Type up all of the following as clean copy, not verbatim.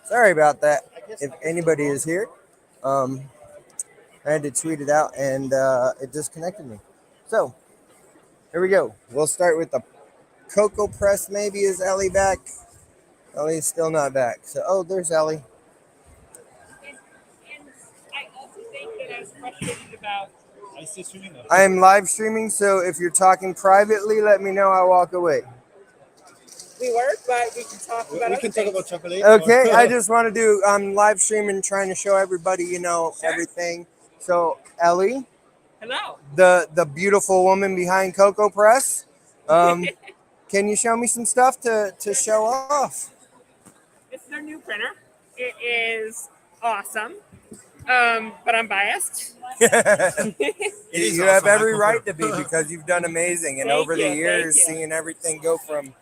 Sorry about that. If anybody is here, um, I had to tweet it out and it disconnected me. So here we go. We'll start with the Cocoa Press. Maybe is Ellie back? Ellie's still not back. So there's Ellie. And I also think that I was frustrated about. Are you still streaming though? I am live streaming, so if you're talking privately, let me know. I'll walk away. We were, but we can talk about. We can talk about chocolate. Okay, I just want to do. I'm live streaming, trying to show everybody, Sure. everything. So Ellie, Hello. the beautiful woman behind Cocoa Press, can you show me some stuff to show off? This is our new printer. It is awesome, but I'm biased. You is have awesome. every right to be because you've done amazing, and Thank over the you, years, thank you. seeing everything go from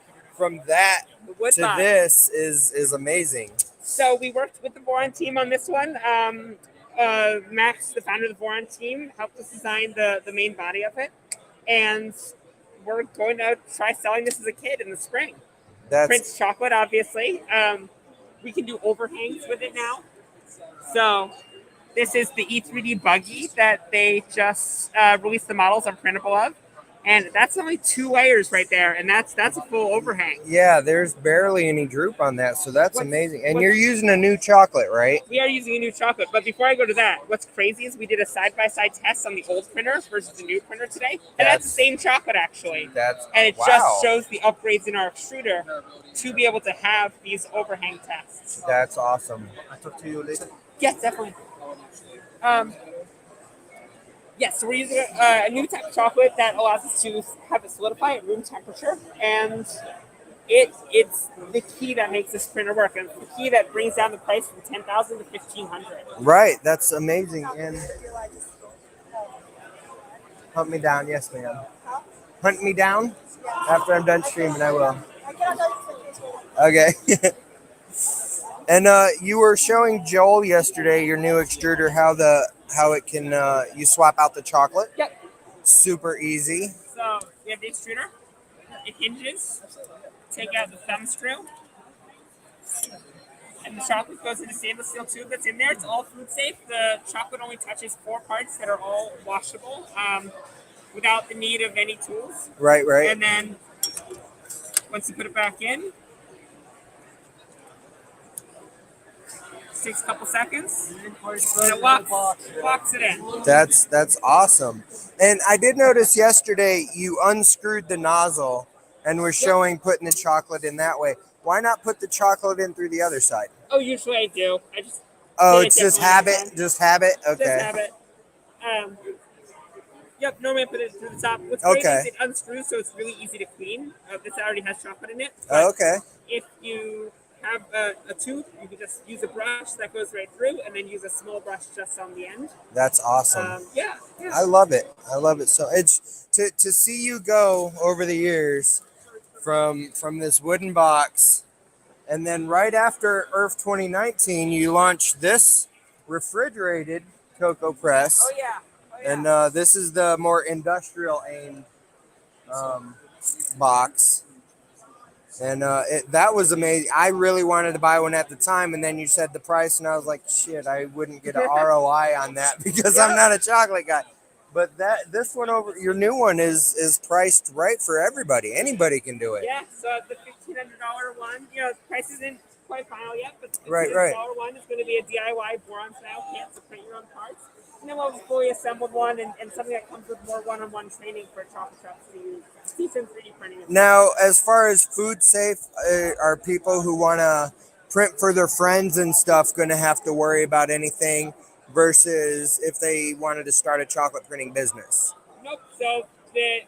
that The wood to box. this is amazing. So we worked with the Voron team on this one. Max, the founder of the Voron team, helped us design the main body of it, and we're going to try selling this as a kit in the spring. That's Prince chocolate, obviously. We can do overhangs with it now. So this is the E3D buggy that they just released the models are printable of, and that's only 2 layers right there, and that's a full overhang. yeah. There's barely any droop on that, so that's What's- amazing. And what's- you're using a new chocolate, right? We are using a new chocolate, but before I go to that, what's crazy is we did a side-by-side test on the old printer versus the new printer today, and that's the same chocolate actually. That's And it wow. just shows the upgrades in our extruder to be able to have these overhang tests. That's awesome. I'll talk to you later. Yes, definitely. Yes, so we're using a new type of chocolate that allows us to have it solidify at room temperature, and it's the key that makes this printer work, and it's the key that brings down the price from $10,000 to $1,500. Right, that's amazing. And hunt me down, yes, ma'am. Hunt me down after I'm done streaming. I will. Okay. And you were showing Joel yesterday your new extruder, how it can you swap out the chocolate. Yep. Super easy. So we have the extruder. It hinges. Take out the thumb screw. And the chocolate goes in the stainless steel tube that's in there. It's all food safe. The chocolate only touches 4 parts that are all washable without the need of any tools. Right. And then once you put it back in, takes a couple seconds, and it locks it in. That's awesome. And I did notice yesterday you unscrewed the nozzle and were showing putting the chocolate in that way. Why not put the chocolate in through the other side? Oh, usually I do. I just It's just habit. Just habit. Okay. Just have it. Yep, normally I put it to the top. What's great Okay. is it unscrews, so it's really easy to clean. This already has chocolate in it. But Okay. if you have a tube, you can just use a brush that goes right through, and then use a small brush just on the end. That's awesome. Yeah. I love it. So it's to see you go over the years from this wooden box, and then right after ERRF 2019, you launched this refrigerated Cocoa Press. Oh yeah. And this is the more industrial aimed box. And that was amazing. I really wanted to buy one at the time, and then you said the price, and I was like, shit, I wouldn't get an ROI on that because I'm not a chocolate guy. But this one over your new one is priced right for everybody. Anybody can do it. Yeah. So the $1,500 one, the price isn't quite final yet, but the $1,500 Right. one is going to be a DIY Boron style kit to print your own parts. And then we'll have a fully assembled one and something that comes with more one-on-one training for chocolate shops to use decent 3D printing. Now, as far as food safe, are people who want to print for their friends and stuff going to have to worry about anything versus if they wanted to start a chocolate printing business? Nope. So the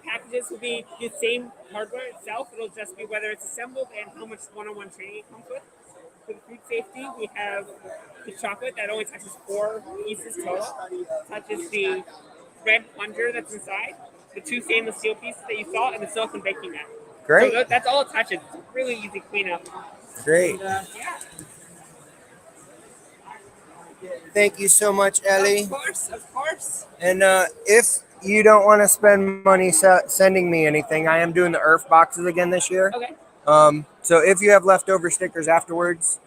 packages will be the same hardware itself. It'll just be whether it's assembled and how much one-on-one training it comes with. For the food safety, we have the chocolate that only touches 4 pieces total. Touches the red plunger that's inside, the 2 stainless steel pieces that you saw, and the silicone baking mat. Great. So that's all it touches. It's really easy cleanup. Great. And, yeah. Thank you so much, Ellie. Of course. And if you don't want to spend money sending me anything, I am doing the ERRF boxes again this year. Okay. So if you have leftover stickers afterwards,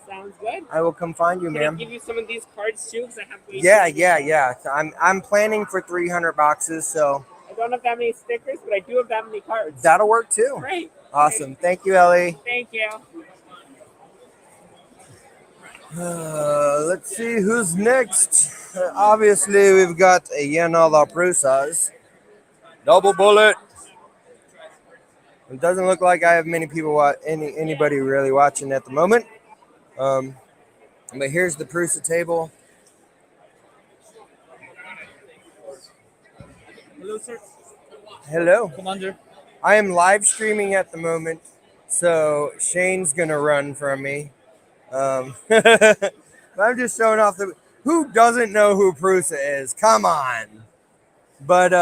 Sounds good. I will come find you, Can I ma'am. give you some of these cards too? Because I have way Yeah, too many. yeah. I'm planning for 300 boxes, so I don't have that many stickers, but I do have that many cards. that'll work too. Great. Awesome. Thank you, Ellie. Thank you. Let's see who's next. Obviously, we've got Yena La Prusas. Double bullet. It doesn't look like I have many people, anybody really watching at the moment. But here's the Prusa table. Hello, sir. Hello. Commander. I am live streaming at the moment, so Shane's gonna run from me. I'm just showing off the. Who doesn't know who Prusa is? Come on. But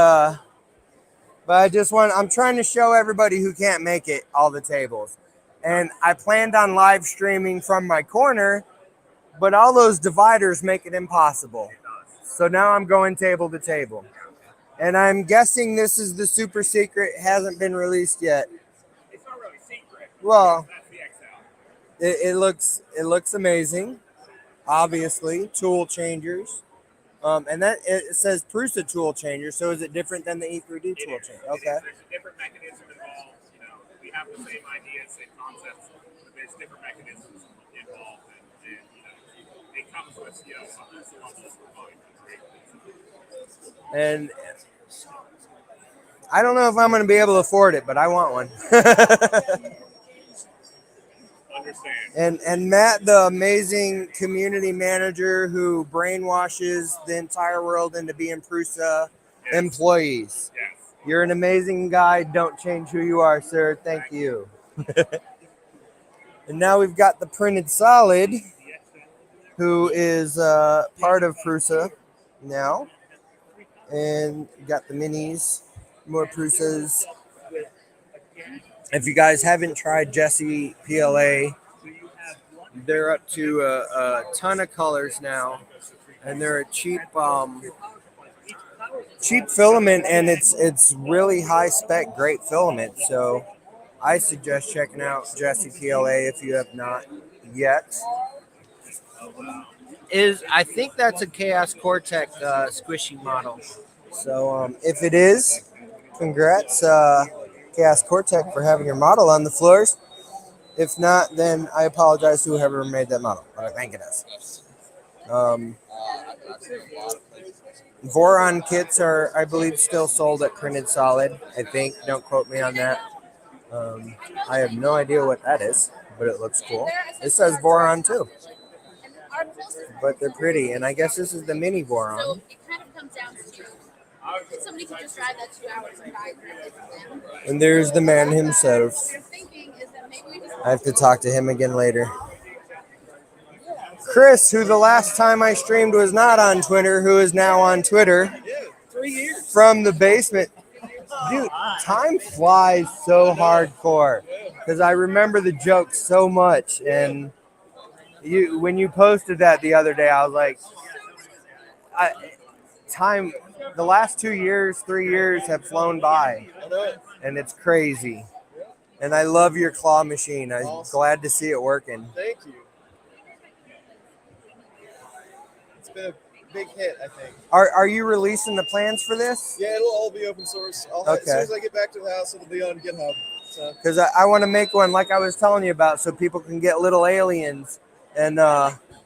I just I'm trying to show everybody who can't make it all the tables. And I planned on live streaming from my corner, but all those dividers make it impossible. So now I'm going table to table. And I'm guessing this is the super secret, hasn't been released yet. It's not really secret. Well, That's the XL. it looks amazing. Obviously, tool changers. And that it says Prusa tool changer. So is it different than the E3D tool changer? Okay. There's a different mechanism involved. You know, we have the same ideas, same concepts, but there's different mechanisms involved, and you know, it comes with a Prusa launches for volume. And I don't know if I'm going to be able to afford it, but I want one. Understand. And Matt, the amazing community manager who brainwashes the entire world into being Prusa employees. Yes. You're an amazing guy. Don't change who you are, sir. Thank you. And now we've got the Printed Solid, who is part of Prusa now. And got the minis, more Prusas. If you guys haven't tried Jesse PLA, they're up to a ton of colors now, and they're a cheap filament, and it's really high spec, great filament. So I suggest checking out Jesse PLA if you have not yet. I think that's a Chaos Cortec squishy model. So if it is, congrats, Chaos Cortec, for having your model on the floors. If not, then I apologize to whoever made that model, but I think it is. Voron kits are, I believe, still sold at Printed Solid. I think. Don't quote me on that. I have no idea what that is, but it looks cool. It says Voron too, but they're pretty. And I guess this is the mini Voron. So it kind of comes down to somebody could just drive that 2 hours and buy directly from them. And there's the man himself. What you're thinking is that maybe we just I have to talk to him again later. Chris, who the last time I streamed was not on Twitter, who is now on Twitter 3 years. from the basement. Dude, time flies so hardcore because I remember the jokes so much. And when you posted that the other day, I was like, the last 2 years, 3 years have flown by, and it's crazy. And I love your claw machine. I'm glad to see it working. Thank you. It's been a big hit, I think. Are you releasing the plans for this? Yeah, it'll all be open source. As soon as I get back to the house, it'll be on GitHub. Because I want to make one like I was telling you about, so people can get little aliens and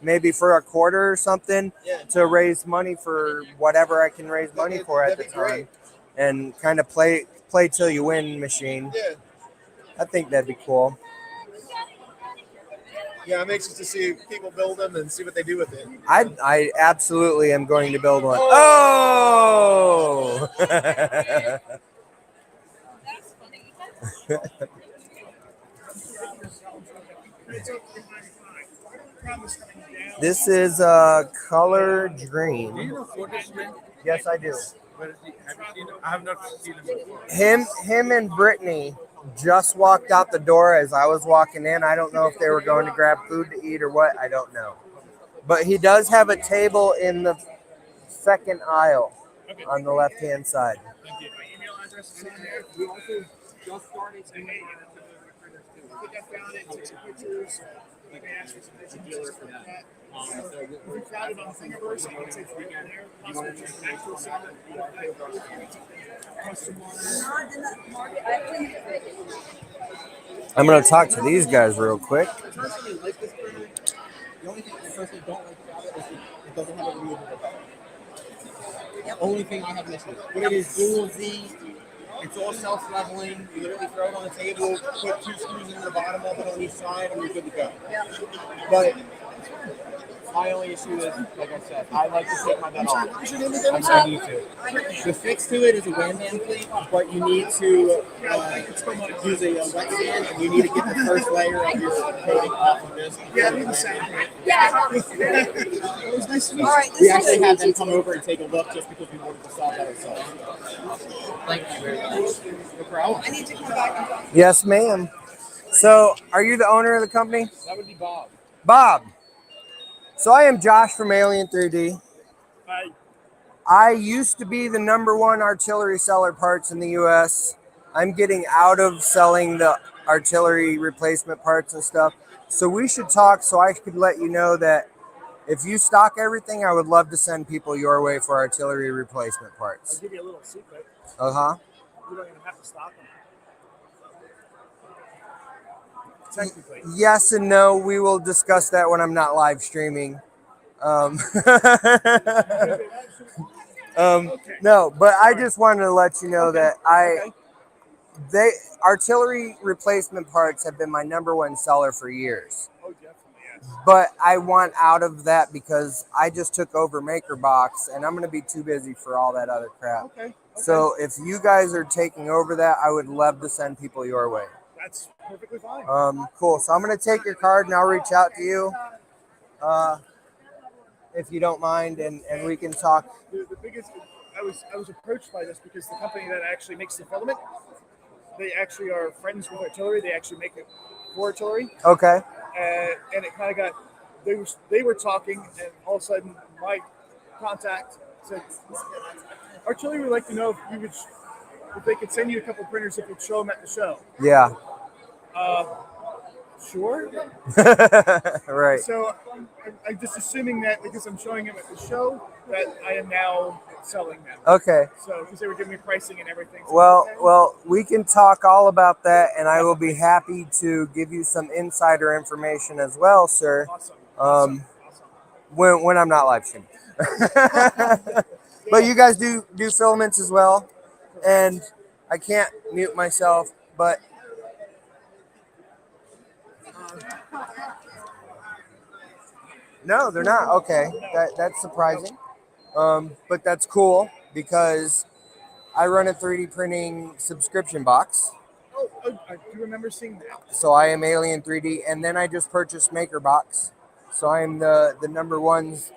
maybe for a quarter or something to raise money for whatever I can raise money for at the time, and kind of play till you win machine. Yeah. I think that'd be cool. Yeah, I'm anxious to see people build them and see what they do with it. I absolutely am going to build one. Oh! This is color green. Yes, I do. I have not seen them before. Him and Brittany just walked out the door as I was walking in. I don't know if they were going to grab food to eat or what. I don't know. But he does have a table in the second aisle on the left-hand side. My email address is in there. We also just started put that down and take some pictures. You can ask for some dealer for that. If we found it on Thingiverse, I would say for there, possibly just an actual seller. I'm going to talk to these guys real quick. I personally like this printer. The only thing I personally don't like about it is it doesn't have a removable button. The only thing I have an issue with. But it is dual Z. It's all self-leveling. You literally throw it on the table, put 2 screws in the bottom of it on each side, and you're good to go. But my only issue is, like I said, I like to take my bed off. I need to. The fix to it is a Wham Bam plate, but you need to use a wet sand, and you need to get the first layer of your coating off of this. Yeah, do the same. Yeah. It was nice to meet you. All right. We actually had them come over and take a look just because we wanted to solve that ourselves. Thank you very much. No problem. I need to come back. Yes, ma'am. So, are you the owner of the company? That would be Bob. Bob. So, I am Josh from Alien 3D. Bye. I used to be the #1 artillery seller parts in the U.S. I'm getting out of selling the artillery replacement parts and stuff. So we should talk so I could let you know that if you stock everything, I would love to send people your way for artillery replacement I'll parts. give you a little secret. Uh-huh. You don't even have to stock them. Technically. Yes and no. We will discuss that when I'm not live streaming. No, but I just wanted to let you know that artillery replacement parts have been my #1 seller for years. Oh, definitely, yes. But I want out of that because I just took over MakerBox and I'm going to be too busy for all that other crap. Okay. So if you guys are taking over that, I would love to send people your way. That's perfectly fine. Cool. So I'm going to take your card and I'll reach out to you if you don't mind, and we can talk. The biggest, I was approached by this because the company that actually makes the filament, they actually are friends with artillery. They actually make it for artillery. Okay. And it kind of got, they were talking, and all of a sudden my contact said, artillery would like to know if they could send you a couple printers if you'd show them at the show. Yeah. Sure. Right. So I'm just assuming that because I'm showing them at the show that I am now selling them. Okay. So because they were giving me pricing and everything. So Well, we can talk all about that, and I will be happy to give you some insider information as well, sir. Awesome. When I'm not live streaming. But you guys do filaments as well, and I can't mute myself, but no, they're not. Okay, that's surprising, but that's cool because I run a 3D printing subscription box. Oh, I do remember seeing that. So I am Alien 3D, and then I just purchased MakerBox. So I am the #1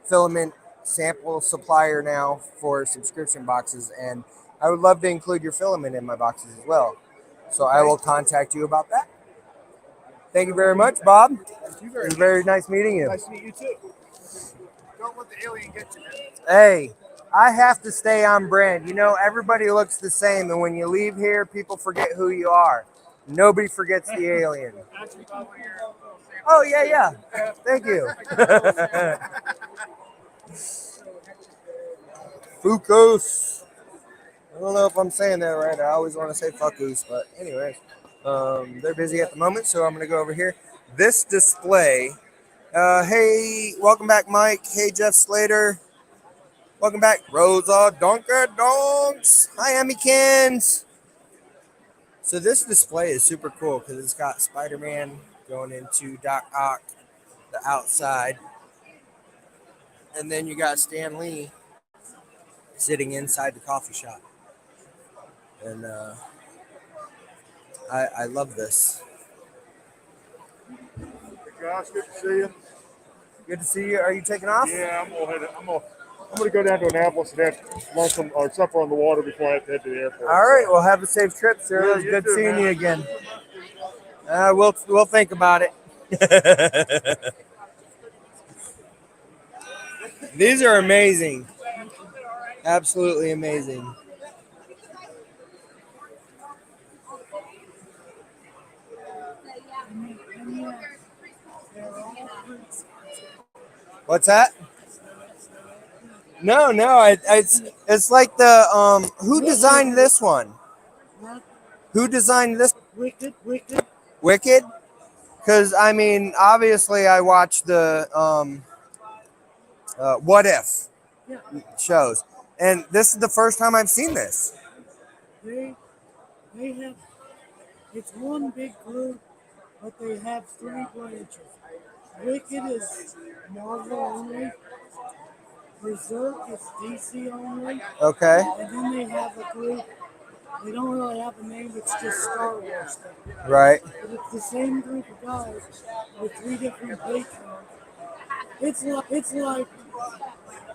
filament sample supplier now for subscription boxes, and I would love to include your filament in my boxes as well. So I will contact you about that. Thank you very much, Bob. Thank you It very was much. very nice meeting you. Nice to meet you too. Don't let the alien get you, man. Hey, I have to stay on brand. You know, everybody looks the same, and when you leave here, people forget who you are. Nobody forgets the alien. Actually, Bob, when you're a little sample. Oh, yeah. Thank you. Fucus. I don't know if I'm saying that right. I always want to say fuckus, but anyways, they're busy at the moment, so I'm going to go over here. This display. Hey, welcome back, Mike. Hey, Jeff Slater. Welcome back, Rosa Donks. Hi, Emmykins. So this display is super cool because it's got Spider-Man going into Doc Ock, the outside. And then you got Stan Lee sitting inside the coffee shop. And I love this. Hey Josh, good to see you. Good to see you. Are you taking off? Yeah, I'm gonna go down to Annapolis and have lunch or supper on the water before I have to head to the airport. All right. Well, have a safe trip, sir. Yeah, It was you good too, seeing man. you again. We'll think about it. These are amazing. Absolutely amazing. What's that? No, it's like the who designed this one? Who designed this? Wicked? Because I mean, obviously, I watched the What If shows, and this is the first time I've seen this. They have, it's one big group, but they have three branches. Wicked is Marvel only. Berserk is DC only. Okay. And then they have a group, they don't really have a name, it's just Star Wars stuff. Right. But it's the same group of guys with three different patrons. It's like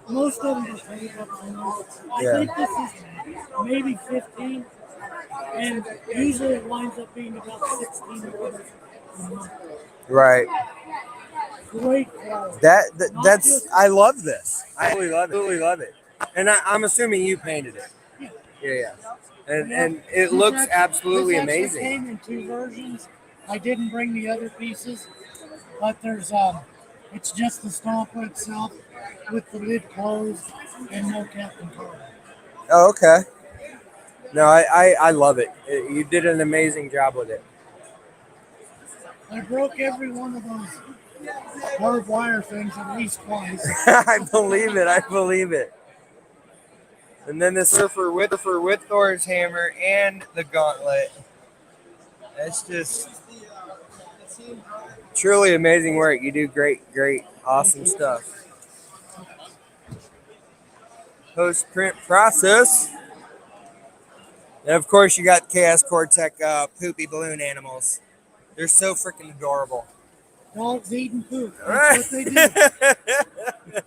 most of them are paid up to now. I think this is maybe 15, and usually it winds up being about 16 orders a month. Right. Great quality. That's I love this. I absolutely love it. And I'm assuming you painted it. Yeah. And it looks absolutely this amazing. Came in two versions. I didn't bring the other pieces, but there's it's just the stomper itself with the lid closed and no Captain Carter. Oh, okay. No, I love it. You did an amazing job with it. I broke every one of those hard wire things at least twice. I believe it. And then the surfer with Thor's hammer and the gauntlet. It's just truly amazing work. You do great, awesome stuff. Post-print process. And of course you got Chaos Cortec poopy balloon animals. They're so freaking adorable. Dogs eating poop. That's what they do.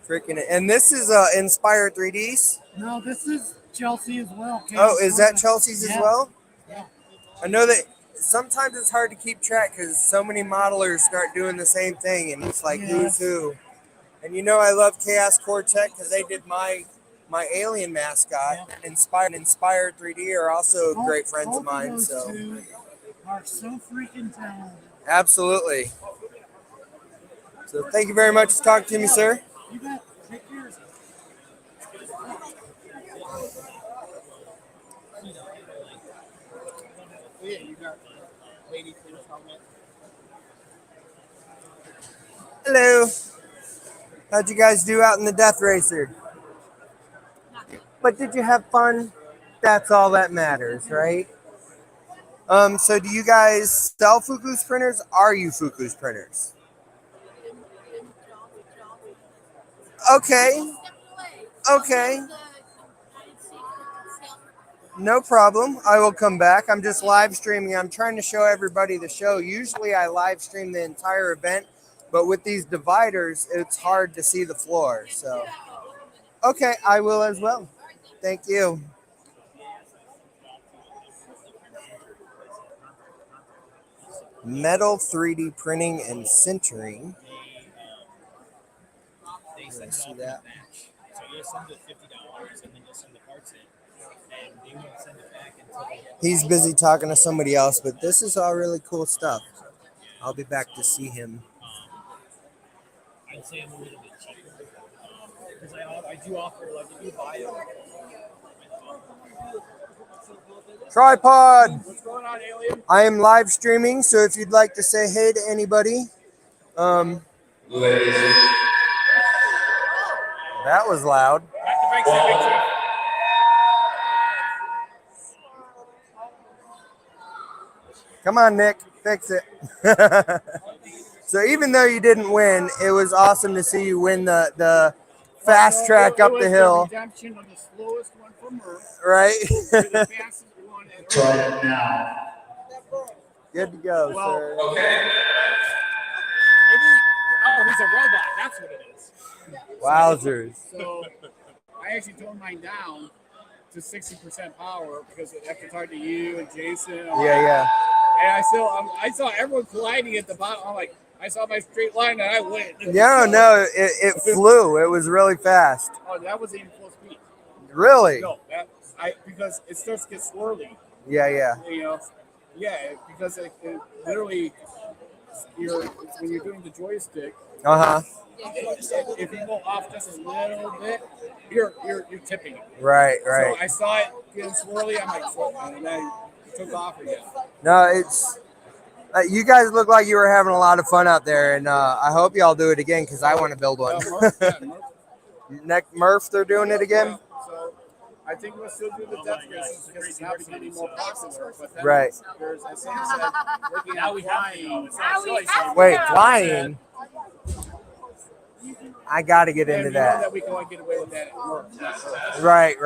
Freaking, and this is Inspire 3Ds. No, this is Chelsea as well. Oh, is that Chelsea's as well? Yeah. I know that sometimes it's hard to keep track because so many modelers start doing the same thing, and it's like who's who. And you know, I love Chaos Cortec because they did my alien mascot. Inspired 3D are also great friends of mine. So two are so freaking talented. Absolutely. So thank you very much for talking to me, sir. You bet. Take care. Yeah, you got lady cleaners helmet. Hello. How'd you guys do out in the Death Racer? But did you have fun? That's all that matters, right? So do you guys sell Fuku's printers? Are you Fuku's printers? Okay. No problem. I will come back. I'm just live streaming. I'm trying to show everybody the show. Usually I live stream the entire event, but with these dividers, it's hard to see the floor. So, okay, I will as well. Thank you. Metal 3D printing and sintering. They see that? So you'll send it $50 and then you'll send the parts in. And they won't send it back until they get He's busy talking to somebody else, but this is all really cool stuff. I'll be back to see him. I'd say I'm a little bit cheaper. Because I do offer, like, if you buy it. Tripod! What's going on, Alien? I am live streaming, so if you'd like to say hey to anybody. That was loud. Come on, Nick, fix it. So even though you didn't win, it was awesome to see you win the fast track up the hill. Redemption of the slowest one from Earth. Right? The fastest one at Try it now. Good to go, sir. Okay. Oh, he's a robot. That's what it is. Wowzers. So I actually toned mine down to 60% power because after talking to you and Jason. Yeah. And I saw everyone colliding at the bottom. I'm like, I saw my straight line and I went. No, it flew. It was really fast. Oh, that wasn't even full speed. Really? No, because it starts to get swirly. Yeah. You know, yeah, because it literally when you're doing the joystick, Uh-huh. if you go off just a little bit, you're tipping it. Right, So right. I saw it getting swirly. I'm like, and then it took off again. No, it's you guys look like you were having a lot of fun out there, and I hope y'all do it again because I want to build one. Murph, they're doing it again. So I think we'll still do the depth races because it's now becoming more popular. But then Right. there's, as Sam said, working on flying. Wait, flying? I got to get into And you know that. that we can only get away with that at work. Right.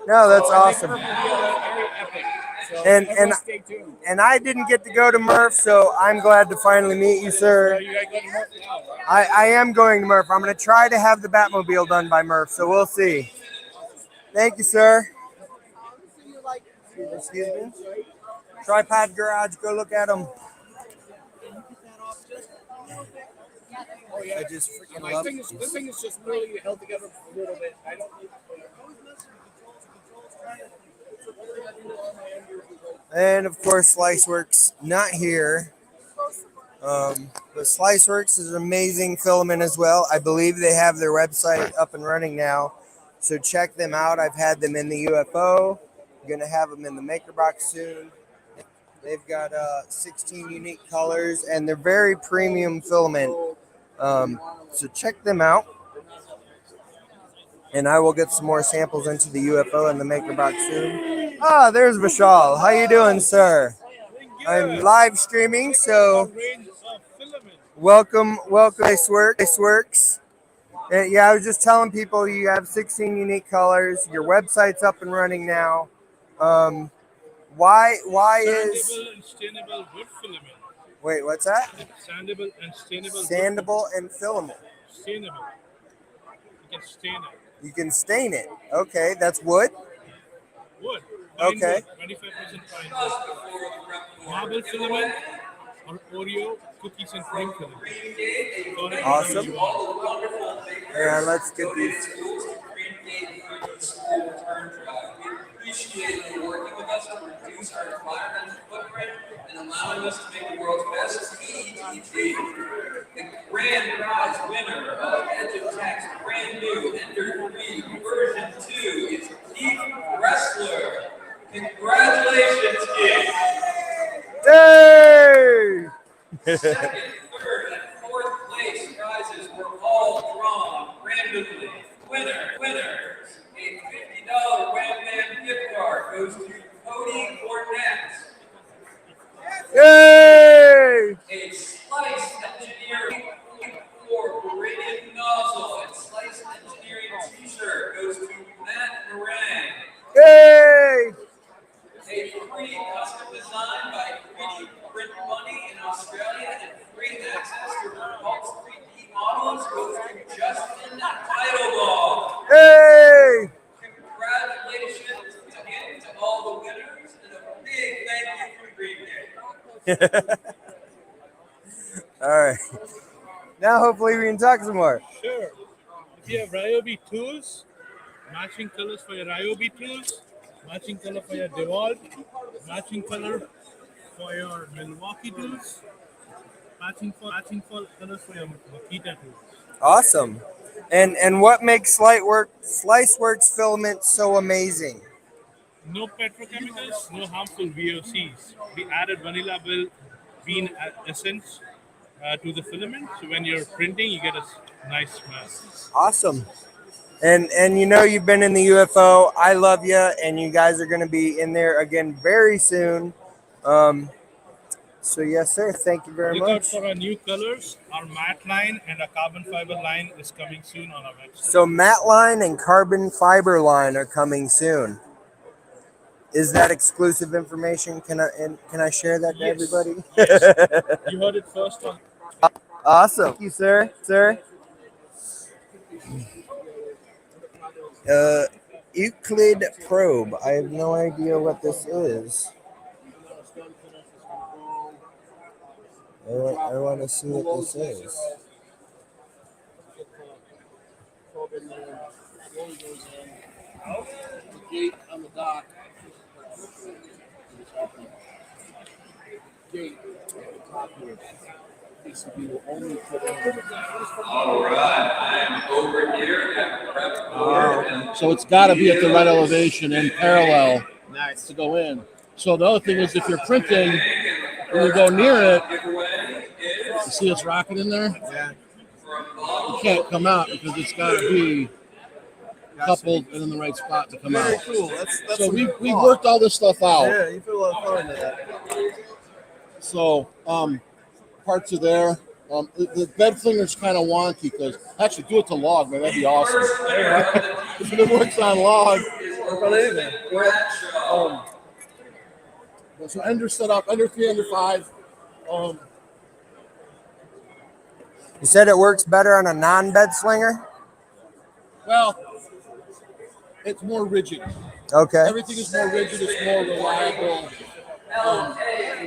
No, that's awesome. Very epic. So And everyone stay tuned. and I didn't get to go to Murph, so I'm glad to finally meet you, sir. So you gotta go to Murph now, right? I am going to Murph. I'm going to try to have the Batmobile done by Murph, so we'll see. Thank you, sir. Excuse me. Tripod Garage, go look at them. I just freaking love it. This thing is just really held together a little bit. I don't. And of course, Sliceworks not here. But Sliceworks is an amazing filament as well. I believe they have their website up and running now, so check them out. I've had them in the UFO. I'm gonna have them in the MakerBox soon. They've got 16 unique colors, and they're very premium filament. So check them out. And I will get some more samples into the UFO and the MakerBox soon. Ah, there's Vishal. How you doing, sir? I'm live streaming, so welcome, Sliceworks. Yeah, I was just telling people you have 16 unique colors. Your website's up and running now. Why is Sandable and stainable wood filament. wait? What's that? Sandable and stainable. Sandable and filament. Stainable. You can stain it. You can stain it. Okay, that's wood. Wood. Okay. 25% fine wood. Marble filament or Oreo cookies and cream filament. Awesome. Yeah, let's get these. Appreciate you working with us to reduce our environmental footprint and allowing us to make the world's best EET tree. The grand prize winner of EduTech's brand new Ender 3 version 2 is Keith Wrestler. Congratulations, Keith! Hey! Second, third, and fourth place prizes were all drawn randomly. Winners. A $50 Wham Bam gift card goes to Cody Cornett. Yay! A Slice Engineering for Braided Nozzle and Slice Engineering t-shirt goes to Matt Moran. Yay! A free custom design by 3D Print Money in Australia and free access to Pulse 3D models goes to Justin Untitled. Hey! Congratulations again to all the winners and a big thank you for Green Day. All right. Now hopefully we can talk some more. Sure. If you have Ryobi tools, matching colors for your Ryobi tools, matching color for your DeWalt, matching color for your Milwaukee tools, matching colors for your Makita tools. Awesome. And what makes Sliceworks filament so amazing? No petrochemicals, no harmful VOCs. We added vanilla bean essence to the filament, so when you're printing, you get a nice smell. Awesome. And you know you've been in the UFO. I love you, and you guys are going to be in there again very soon. So yes, sir. Thank you very Look out much. for our new colors. Our matte line and our carbon fiber line is coming soon on our website. So matte line and carbon fiber line are coming soon. Is that exclusive information? Can I share that to everybody? Yes. You heard it first on. Awesome. Thank you, sir. Euclid probe. I have no idea what this is. I want to see what this is. gate at the top here. PCB will only put in. All right, I am over here at prep board. So it's got to be at the right elevation and parallel Nice. to go in. So the other thing is if you're printing, when you go near it, you see it's rocking in there? Yeah. You can't come out because it's got to be coupled and in the right spot to come Very out. cool. That's So some we thought. worked all this stuff out. Yeah, you put a lot of thought into that. So parts are there. The bed flinger's kind of wonky because actually do it to log, man. That'd be awesome. If it works on log. So Ender set up under 3, under 5. You said it works better on a non-bed slinger? Well, it's more rigid. Okay. Everything is more rigid. It's more reliable.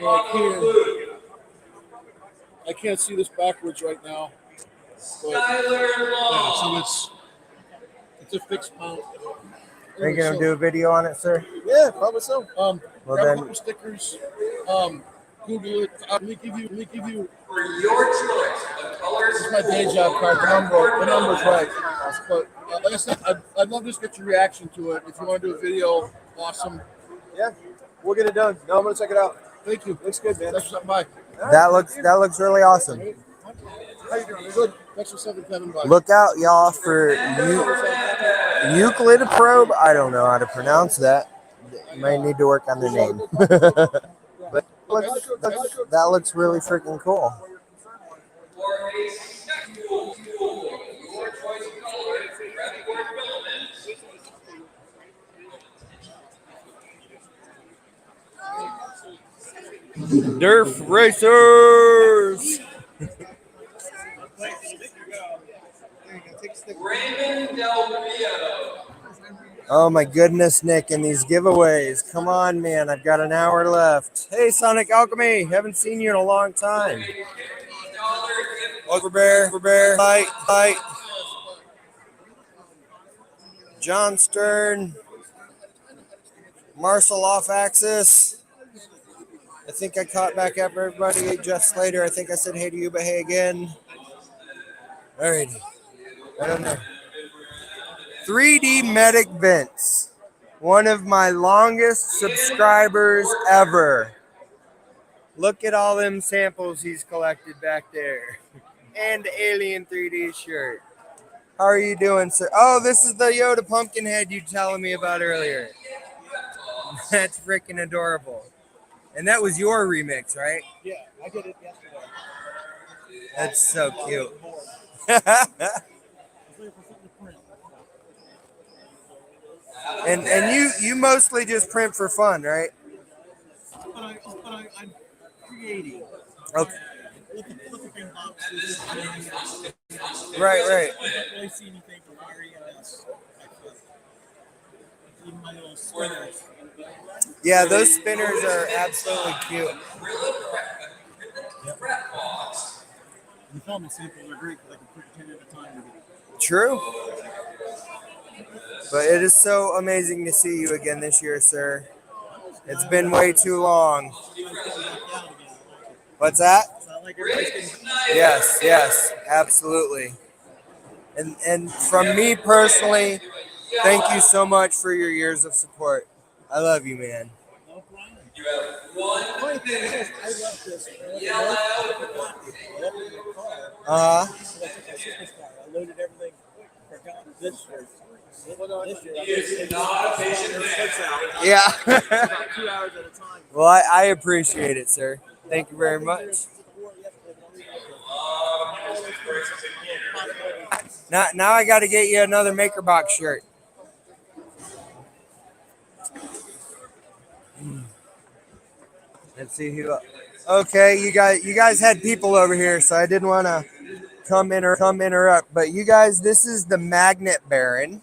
Like here, I can't see this backwards right now. But, yeah, so it's a fixed mount. Are you going to do a video on it, sir? Yeah, probably so. Well, Grab a then- couple stickers. Google it. Let me give you. For your choice of colors. This is my day job card. The number's right. But like I said, I'd love to just get your reaction to it. If you want to do a video, awesome. Yeah, we'll get it done. No, I'm gonna check it out. Thank you. Looks good, man. Thanks for stopping by. That looks really awesome. How you doing? Good. Thanks for stopping, Kevin. Bye. Look out, y'all, for Euclid probe. I don't know how to pronounce that. You might need to work on the name. But that looks really freaking cool. For a sexual tool, your choice of color, prep board filament. Derf Racers! Raymond Del Rio. Oh my goodness, Nick, and these giveaways. Come on, man. I've got an hour left. Hey, Sonic Alchemy. Haven't seen you in a long time. Over Bear. Light. John Stern. Marcel off axis. I think I caught back after everybody. Jeff Slater. I think I said hey to you, but hey again. Alrighty. I don't know. 3D Medic Vince. One of my longest subscribers ever. Look at all them samples he's collected back there. And the Alien 3D shirt. How are you doing, sir? Oh, this is the Yoda pumpkin head you were telling me about earlier. That's freaking adorable. And that was your remix, right? Yeah, I did it yesterday. That's so cute. And you mostly just print for fun, right? I'm creating. Okay. Flipping boxes. Right. I don't really see anything from RES. Even my little spinners. Yeah, those spinners are absolutely cute. The filament samples are great because I can print 10 at a time. True. But it is so amazing to see you again this year, sir. It's been way too long. What's that? Yes, absolutely. And from me personally, thank you so much for your years of support. I love you, man. You have one minute. I love this. Yell out. I loaded everything. Forgot this year. He is not a patient man. Yeah. About 2 hours at a time. Well, I appreciate it, sir. Thank you very much. Now I got to get you another Maker Box shirt. Let's see who. Okay, you guys had people over here, so I didn't want to come interrupt. But you guys, this is the Magnet Baron,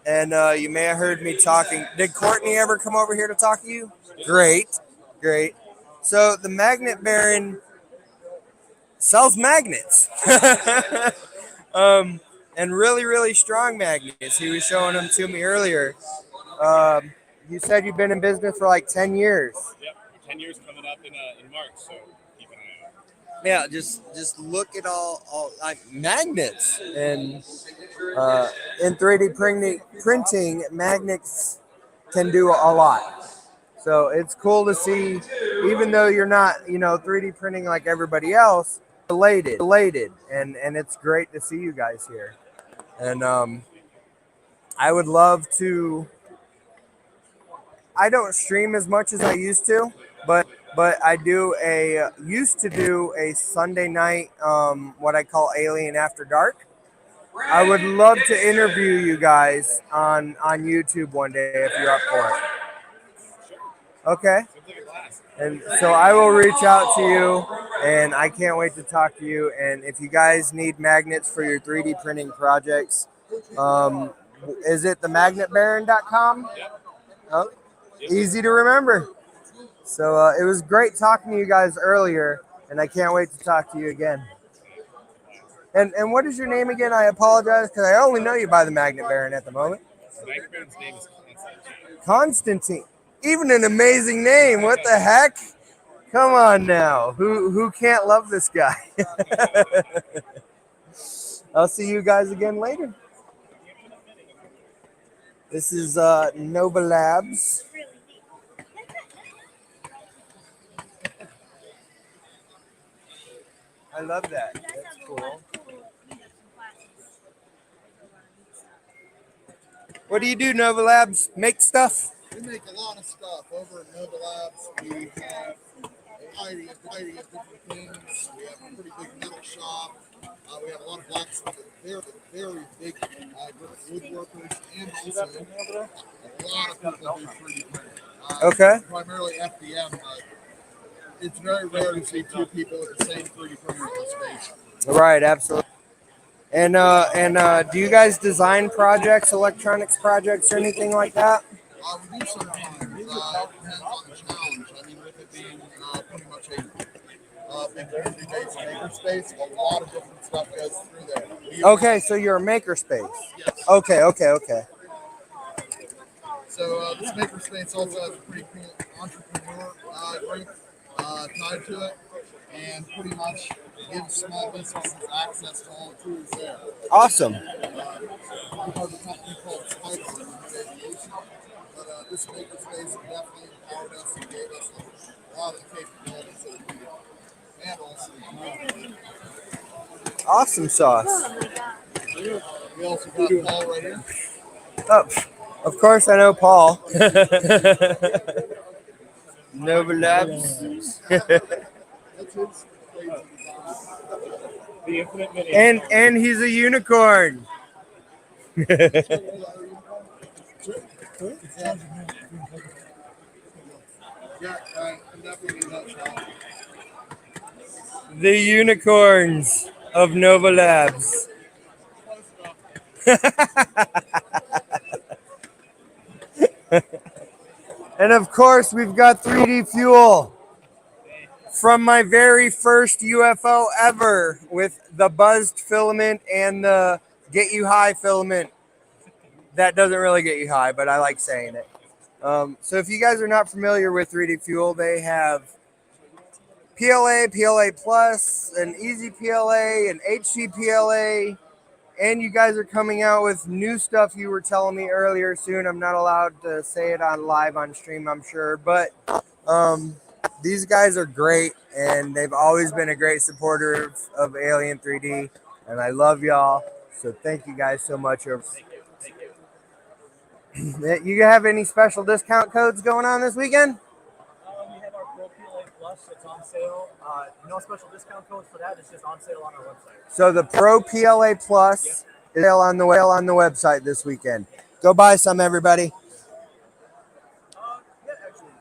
and you may have heard me talking. Did Courtney ever come over here to talk to you? Great. So the Magnet Baron sells magnets, and really strong magnets. He was showing them to me earlier. You said you've been in business for like 10 years. Yep, 10 years coming up in March, so keep an eye out. Yeah, just look at all like magnets and in 3D printing, magnets can do a lot. So it's cool to see, even though you're not 3D printing like everybody else, related, and it's great to see you guys here. And I would love to. I don't stream as much as I used to, but I used to do a Sunday night what I call Alien After Dark. I would love to interview you guys on YouTube one day if you're up for it. Okay. And so I will reach out to you, and I can't wait to talk to you. And if you guys need magnets for your 3D printing projects, is it themagnetbaron.com? Oh, easy to remember. So it was great talking to you guys earlier, and I can't wait to talk to you again. And what is your name again? I apologize because I only know you by the Magnet Baron at the moment. The Magnet Baron's name is Constantine. Constantine. Even an amazing name. What the heck? Come on now. Who can't love this guy? I'll see you guys again later. This is Nova Labs. I love that. That's cool. What do you do, Nova Labs? Make stuff? We make a lot of stuff over at Nova Labs. We have a variety of different things. We have a pretty big metal shop. We have a lot of blacksmiths, very big group of woodworkers, and also a lot of people do 3D printing. Okay. Primarily FDM, but it's very rare to see two people with the same 3D printer in the space. Right, absolutely. And do you guys design projects, electronics projects, or anything like that? We do sometimes. It depends on the challenge. I mean, with it being pretty much a big community-based makerspace, a lot of different stuff goes through there. Okay, so you're a makerspace. Yes. Okay. So this makerspace also has a pretty cool entrepreneur group tied to it, and pretty much gives small businesses access to all the tools there. Awesome. We have a company called Untitled Chapter, but this makerspace definitely empowered us and gave us a lot of the capabilities that we need, and also the community. Awesome sauce. We also got Paul right here. Oh, of course I know Paul. Nova Labs. and he's a unicorn. The unicorns of Nova Labs. And of course, we've got 3D Fuel from my very first UFO ever with the buzzed filament and the get you high filament. That doesn't really get you high, but I like saying it. So if you guys are not familiar with 3D Fuel, they have PLA, PLA Plus, an Easy PLA, an HD PLA, and you guys are coming out with new stuff you were telling me earlier soon. I'm not allowed to say it on live on stream, I'm sure, but these guys are great, and they've always been a great supporter of Alien 3D, and I love y'all. So thank you guys so much. You have any special discount codes going on this weekend? We have our Pro PLA Plus. It's on sale. No special discount codes for that. It's just on sale on our website. So the Pro PLA Plus is on the website this weekend. Go buy some, everybody. Yeah, actually.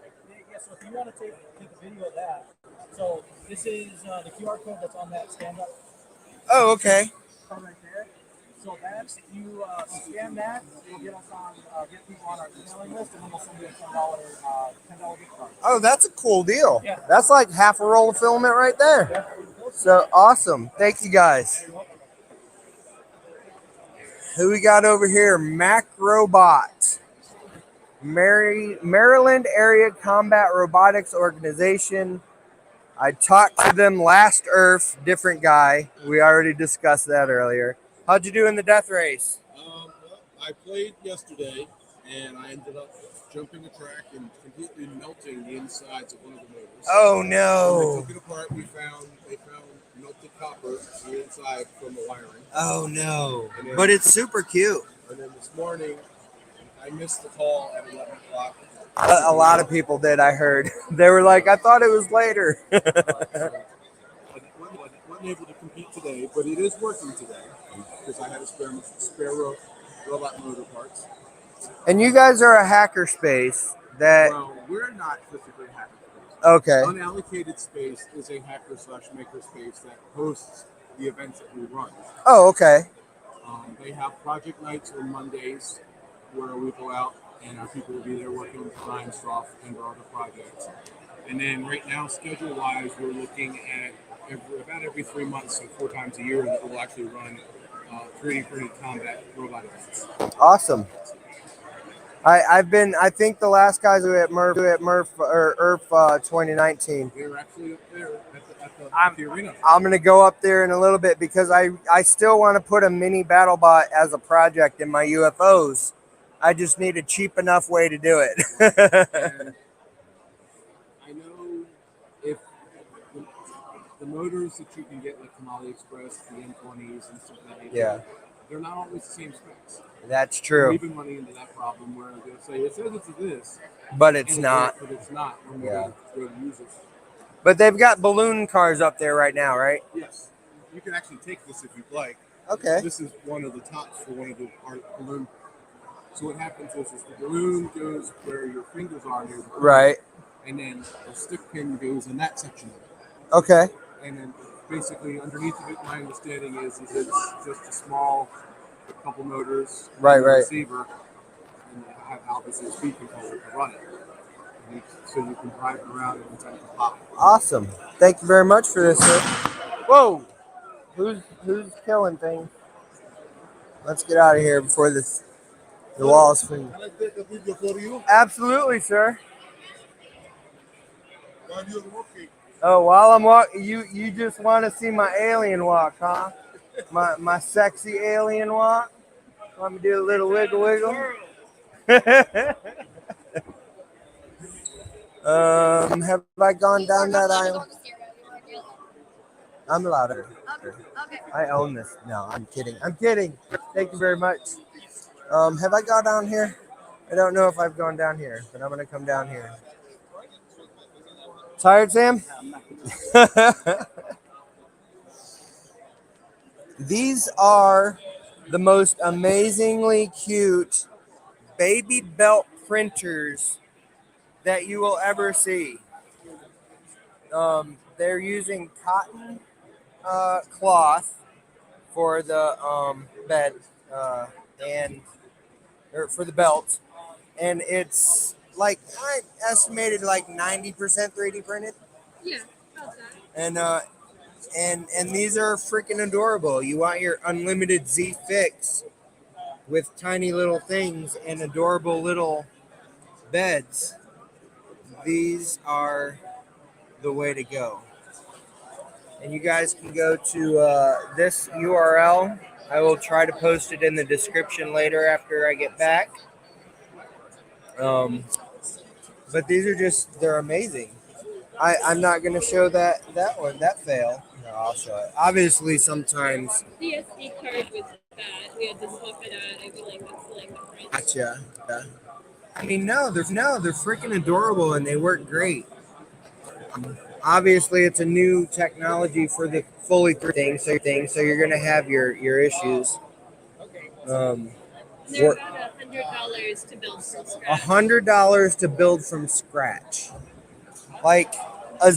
Yeah, so if you want to take a video of that, so this is the QR code that's on that stand-up. Oh, okay. Right there. So that's you scan that, you'll get us on get people on our emailing list, and then we'll send you a $10 gift card. Oh, that's a cool deal. Yeah. That's like half a roll of filament right there. Yeah. So awesome. Thank you guys. Who we got over here? Macrobot. Maryland Area Combat Robotics Organization. I talked to them last ERRF, different guy. We already discussed that earlier. How'd you do in the death race? I played yesterday, and I ended up jumping a track and completely melting the insides of one of the motors. Oh When no! they took it apart, they found melted copper on the inside from the wiring. Oh no! But it's super cute. And then this morning, I missed the call at 11 o'clock. A lot of people did. I heard they were like, "I thought it was later." I wasn't able to compete today, but it is working today because I had a spare robot motor parts. And you guys are a hacker space that. Well, we're not physically hacker space. Okay. Unallocated space is a hacker/maker space that hosts the events that we run. Oh, okay. They have project nights on Mondays where we go out and our people will be there working on design stuff and our other projects. And then right now, schedule-wise, we're looking at about every 3 months, so 4 times a year, that we'll actually run 3D printed combat robot events. Awesome. I think the last guys were at ERRF 2019. They're actually up there at the arena. I'm gonna go up there in a little bit because I still want to put a mini BattleBot as a project in my UFOs. I just need a cheap enough way to do it. And I know if the motors that you can get like from AliExpress, the M20s and stuff like that, Yeah. they're not always the same specs. That's true. We've been running into that problem where they'll say it says it's this, But it's not. But it's not when we Yeah. go to use it. But they've got balloon cars up there right now, right? Yes, you can actually take this if you'd like. Okay. This is one of the tops for one of the balloon. So what happens is the balloon goes where your fingers are near the balloon, Right. and then the stick pin goes in that section of it. Okay. And then basically underneath of it, my understanding is it's just a small couple motors, Right, and a right. receiver, and you have obviously a speed controller to run it. So you can drive it around and inside the pop. Awesome. Thank you very much for this, sir. Whoa. Who's killing things? Let's get out of here before the walls swing. Can I take a video for you? Absolutely, sir. While you're walking. Oh, while I'm walking, you just want to see my alien walk, huh? My sexy alien walk. Want me to do a little wiggle wiggle? Have I gone down that aisle? I'm louder. Okay. I own this. No, I'm kidding. I'm kidding. Thank you very much. Have I gone down here? I don't know if I've gone down here, but I'm gonna come down here. Tired, Sam? These are the most amazingly cute baby belt printers that you will ever see. They're using cotton cloth for the bed or for the belt, and it's like I estimated like 90% 3D printed. Yeah, about that. And these are freaking adorable. You want your unlimited Z fix with tiny little things and adorable little beds. These are the way to go. And you guys can go to this URL. I will try to post it in the description later after I get back. But these are they're amazing. I'm not going to show that one, that fail. No, I'll show it. Obviously, sometimes. The SD card was bad. We had to swap it out. I feel like that's like the print. Gotcha. Yeah. I mean, they're freaking adorable and they work great. Obviously, it's a new technology for the fully thing, so you're gonna have your issues. They're about $100 to build from scratch. $100 to build from scratch, like a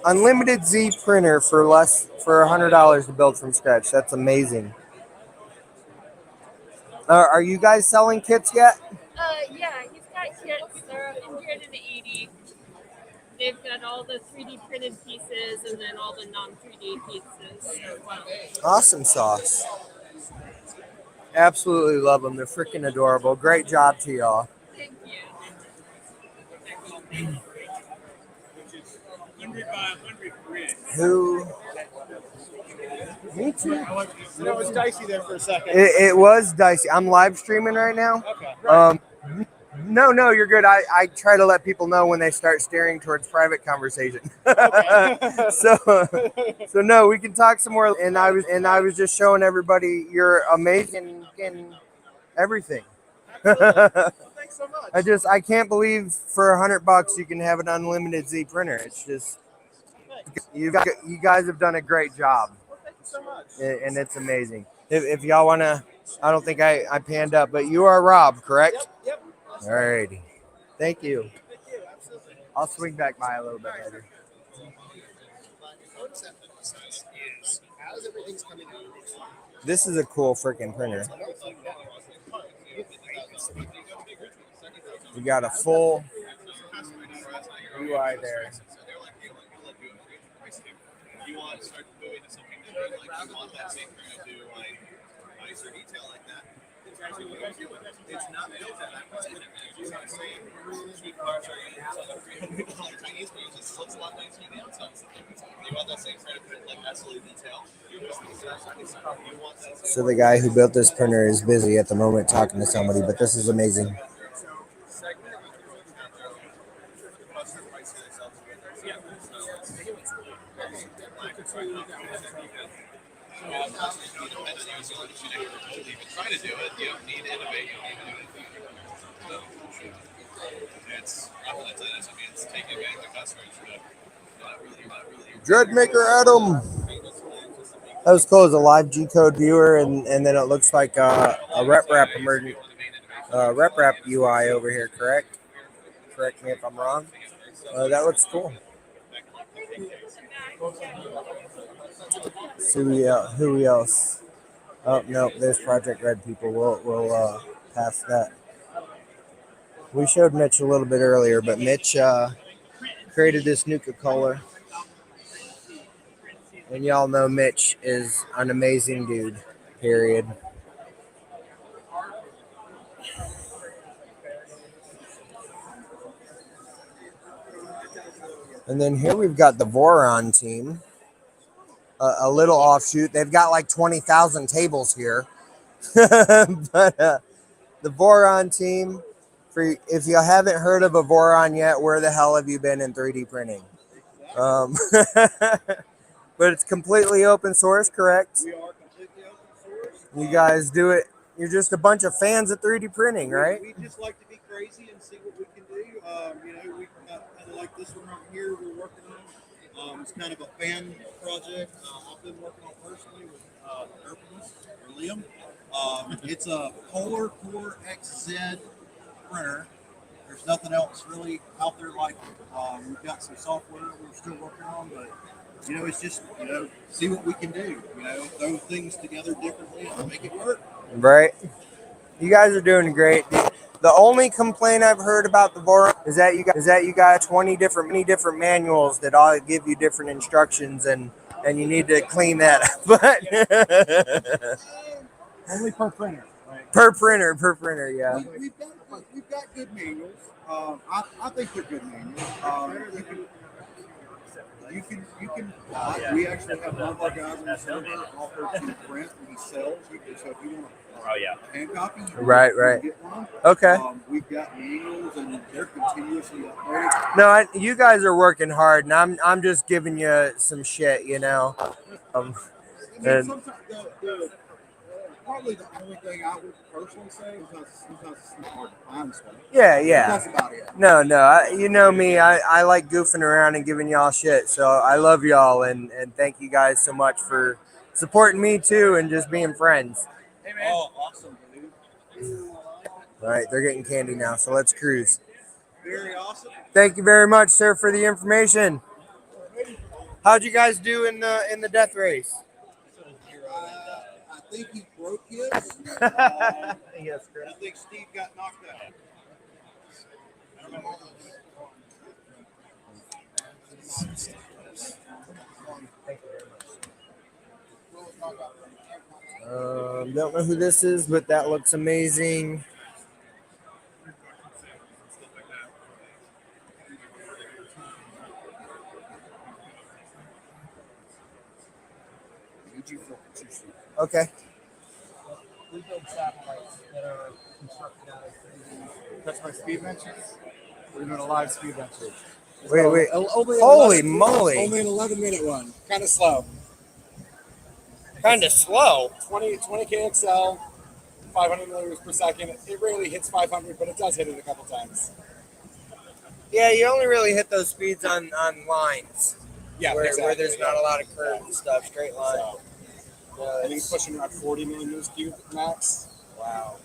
unlimited Z printer for $100 to build from scratch. That's amazing. Are you guys selling kits yet? Yeah, he's got kits. They're $180. They've got all the 3D printed pieces and then all the non-3D pieces as well. Awesome sauce. Absolutely love them. They're freaking adorable. Great job to y'all. Thank you. which is 100 by 100 grid. Who? Me too. It was dicey there for a second. It was dicey. I'm live streaming right now. Okay. No, you're good. I try to let people know when they start steering towards private conversation. so no, we can talk some more. And I was just showing everybody you're amazing in everything. Thanks so much. I can't believe for $100 you can have an unlimited Z printer. It's just you guys have done a great job. Well, thank you so much. And it's amazing. If y'all wanna, I don't think I panned up, but you are Rob, correct? Yep. All righty. Thank you. Thank you. Absolutely. I'll swing back by a little bit later. This is a cool freaking printer. We got a full UI there. You want to start moving to something different, like you want that same crew to do like nicer detail like that. It's not built that way. It's not saying cheap parts are used on Chinese crews. It looks a lot nicer on the outside. You want that same kind of print, like absolute detail. You want that So the guy who built this printer is busy at the moment talking to somebody, but this is amazing. trying to do it, you don't need to innovate, you don't need to do anything. So it's not that it's, I mean, it's taking advantage of customers, but not really. Dreadmaker Adam. That was cool as a live G-code viewer, and then it looks like a RepRap emergent RepRap UI over here. Correct me if I'm wrong. That looks cool. Who else? Oh no, there's Project Red people. We'll pass that. We showed Mitch a little bit earlier, but Mitch created this Nuka color. And y'all know Mitch is an amazing dude, period. And then here we've got the Voron team, a little offshoot. They've got like 20,000 tables here. But the Voron team, if you haven't heard of a Voron yet, where the hell have you been in 3D printing? But it's completely open source, correct? We are completely open source. You guys do it. You're just a bunch of fans of 3D printing, right? We just like to be crazy and see what we can do. We got kind of like this one right here we're working on. It's kind of a fan project. I've been working on personally with Herpes or Liam. It's a Polar Core XZ printer. There's nothing else really out there like it. We've got some software we're still working on, but it's just, see what we can do, throw things together differently and make it work. Right. You guys are doing great. The only complaint I've heard about the Voron is that you got 20 different manuals that all give you different instructions, and you need to clean that up. But only per printer, right? Per printer, yeah. We've got good manuals. I think they're good manuals. You can we actually have one of our guys on the server offer to print and he sells. So if you want a hand copy, Right. Get one. Okay. We've got manuals and they're continuously upgrading. No, you guys are working hard, and I'm just giving you some shit, and sometimes probably the only thing I would personally say is sometimes it's hard to find stuff. Yeah. That's about it. No, you know me. I like goofing around and giving y'all shit. So I love y'all, and thank you guys so much for supporting me too and just being friends. Hey man. Oh, awesome, dude. All right, they're getting candy now, so let's cruise. Very awesome. Thank you very much, sir, for the information. How'd you guys do in the death race? I think he broke his. Yes, Chris. I think Steve got knocked out. Don't know who this is, but that looks amazing. G4. Okay. We build satellites that are constructed out of 3D. That's my speed benches. We're doing a live speed benches. Wait. Only Holy moly. Only an 11-minute run. Kind of slow. Kind of slow. 20 KXL, 500 millimeters per second. It rarely hits 500, but it does hit it a couple times. Yeah, you only really hit those speeds on lines. Yeah, where exactly. there's not a lot of curve and stuff, straight line. So, I think it's pushing around 40 millimeters cube max. Wow.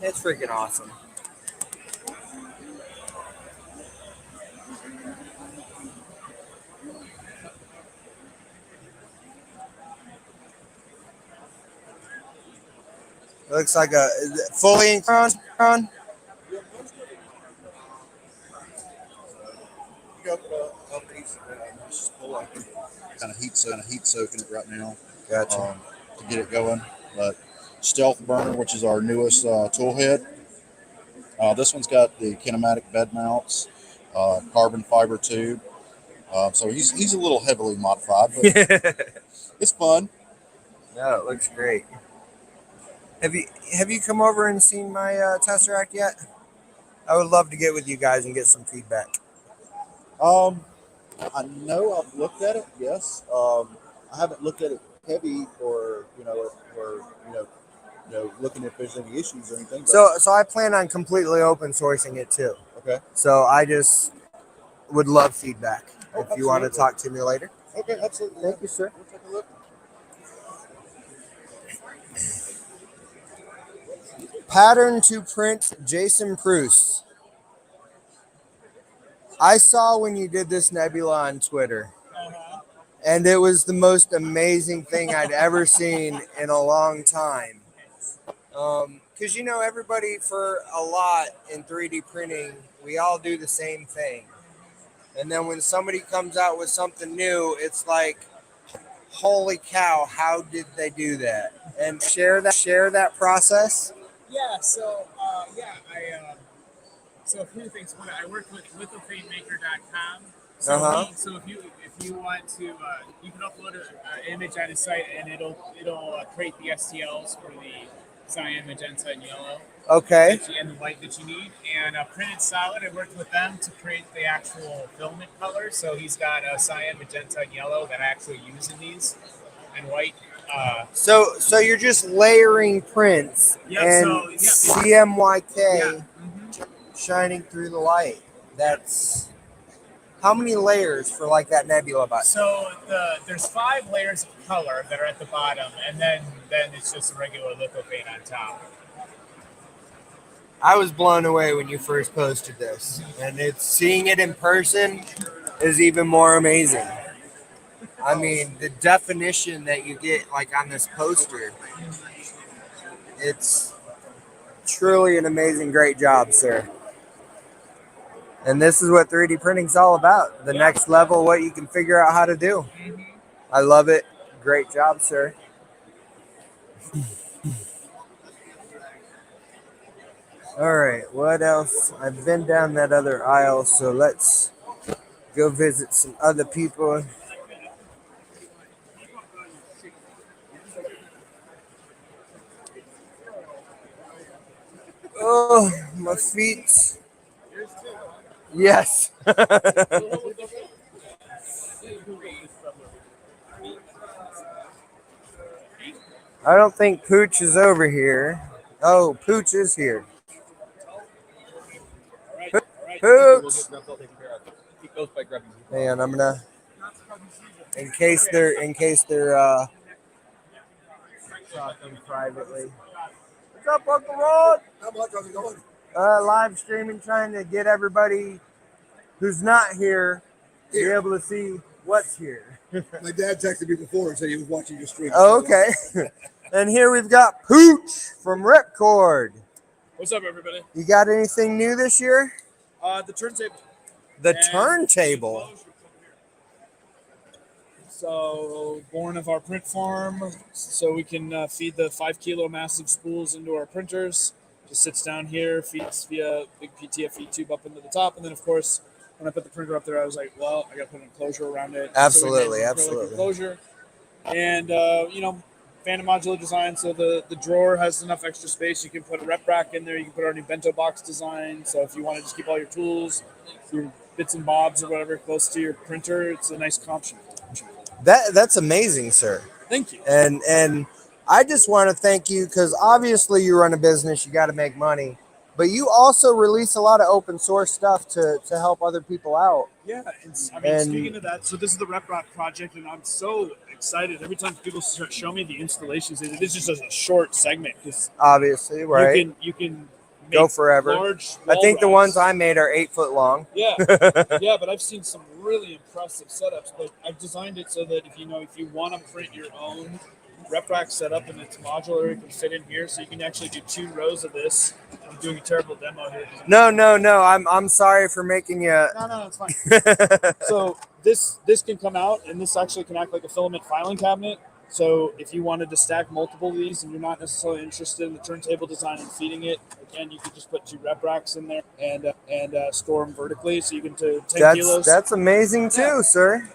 It's freaking awesome. Looks like a fully in crown. Kind of heat soaking it right now. Gotcha. To get it going. But Stealth Burner, which is our newest tool head. This one's got the kinematic bed mounts, carbon fiber tube. So he's a little heavily modified, but it's fun. No, it looks great. Have you come over and seen my Tesseract yet? I would love to get with you guys and get some feedback. I know I've looked at it. Yes. I haven't looked at it heavy or looking if there's any issues or anything. But... So I plan on completely open sourcing it too. Okay. So I just would love feedback if absolutely. you want to talk to me later. Okay, absolutely. Thank you, sir. We'll take a look. Pattern to print Jason Proust. I saw when you did this nebula on Twitter, and it was the most amazing thing I'd ever seen in a long time. Because, everybody for a lot in 3D printing, we all do the same thing. And then when somebody comes out with something new, it's like, holy cow, how did they do that? And share that process. Yeah, so so a few things. One, I work with lithophademaker.com. So if you want to, you can upload an image on his site, and it'll create the STLs for the cyan, magenta, and yellow. Okay. And the white that you need. And Printed Solid, I worked with them to create the actual filament color. So he's got cyan, magenta, and yellow that I actually use in these, and white. So you're just layering prints CMYK shining through the light. That's how many layers for like that nebula button? So there's 5 layers of color that are at the bottom, and then it's just a regular lithophane on top. I was blown away when you first posted this, and seeing it in person is even more amazing. I mean, the definition that you get like on this poster, it's truly an amazing, great job, sir. And this is what 3D printing's all about. The next level, what you can figure out how to do. I love it. Great job, sir. All right, what else? I've been down that other aisle, so let's go visit some other people. Oh, my feet. Yes. I don't think Pooch is over here. Oh, Pooch is here. Pooch. Man, I'm gonna. In case they're talking privately. What's up, Uncle Rod? How much are we going? Live streaming, trying to get everybody who's not here to be able to see what's here. My dad texted me before and said he was watching your stream. Oh, okay. And here we've got Pooch from Ripcord. What's up, everybody? You got anything new this year? The turntable. The turntable? So, born of our print farm, so we can feed the 5 kilo massive spools into our printers. Just sits down here, feeds via big PTFE tube up into the top, and then, of course, when I put the printer up there, I was like, well, I got to put an enclosure around it. Absolutely, So we made an acrylic absolutely. enclosure. And, fan and modular design. So the drawer has enough extra space. You can put a rep rack in there. You can put our new bento box design. So if you want to just keep all your tools, your bits and bobs or whatever close to your printer, it's a nice option. That's amazing, sir. Thank you. And I just want to thank you because obviously you run a business, you got to make money, but you also release a lot of open source stuff to help other people out. Yeah, speaking of that, so this is the Refrock Project, and I'm so excited every time people show me the installations. It is just a short segment because Obviously, right? You can go forever. I think the ones I made are 8 foot long. Yeah, yeah, but I've seen some really impressive setups. But I've designed it so that if you want to print your own rep rack setup and it's modular, it can fit in here, so you can actually do 2 rows of this. I'm doing a terrible demo here. No. I'm sorry for making you. No, it's fine. So this can come out, and this actually can act like a filament filing cabinet. So if you wanted to stack multiple of these and you're not necessarily interested in the turntable design and feeding it, again, you could just put 2 rep racks in there and store them vertically, so you can do 10 kilos. That's amazing too, sir.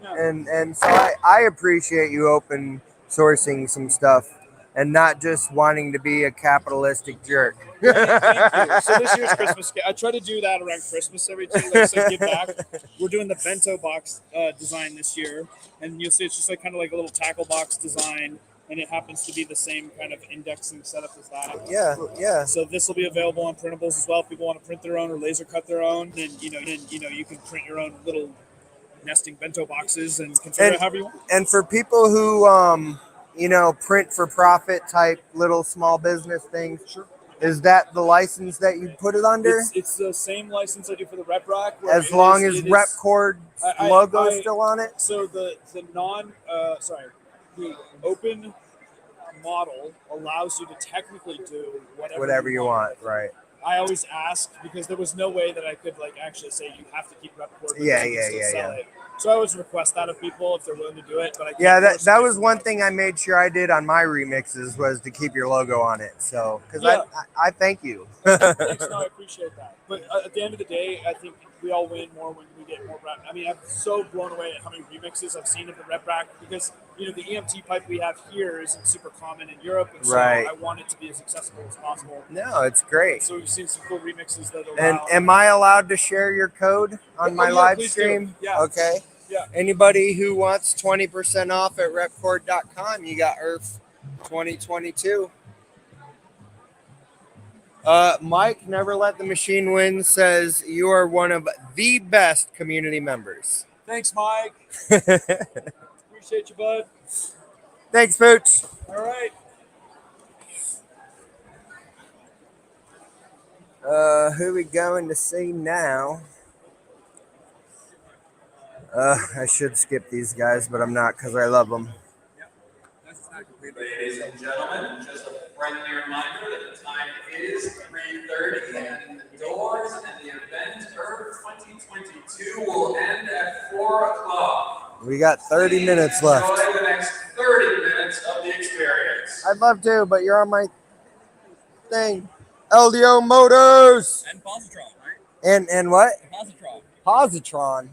Yeah. And so I appreciate you open sourcing some stuff and not just wanting to be a capitalistic jerk. Thank you. So this year's Christmas, I try to do that around Christmas every year, like so give back. We're doing the bento box design this year, and you'll see it's just like kind of like a little tackle box design, and it happens to be the same kind of indexing setup as that. Yeah. So this will be available on printables as well. If people want to print their own or laser cut their own, then you can print your own little nesting bento boxes and configure it however you want. And for people who print for profit type little small business things, sure. Is that the license that you put it under? It's the same license I do for the rep rack. As long as Repcord logo is still on it? So the open model allows you to technically do whatever you want, right? I always ask because there was no way that I could actually say you have to keep Repcord. Yeah. It. So I always request that of people if they're willing to do it. But that was one thing I made sure I did on my remixes was to keep your logo on it. So because I thank you. Thanks, no, I appreciate that. But at the end of the day, I think we all win more when we get more rep. I mean, I'm so blown away at how many remixes I've seen of the rep rack because the EMT pipe we have here isn't super common in Europe, and so I want it to be as accessible as possible. No, it's great. So we've seen some cool remixes that allow. And am I allowed to share your code on my live stream? Do. Yeah. Okay. Yeah. Anybody who wants 20% off at repcord.com, you got ERRF 2022. Mike, Never Let the Machine Win, says you are one of the best community members. Thanks, Mike. Appreciate you, bud. Thanks, Pooch. All right. Who we going to see now? I should skip these guys, but I'm not because I love them. Ladies and gentlemen, just a friendly reminder that the time is 3:30 and the doors and the event ERRF 2022 will end at 4 o'clock. We got 30 minutes left. Enjoy the next 30 minutes of the experience. I'd love to, but you're on my thing. LDO Motors! And positron, right? And what? Positron.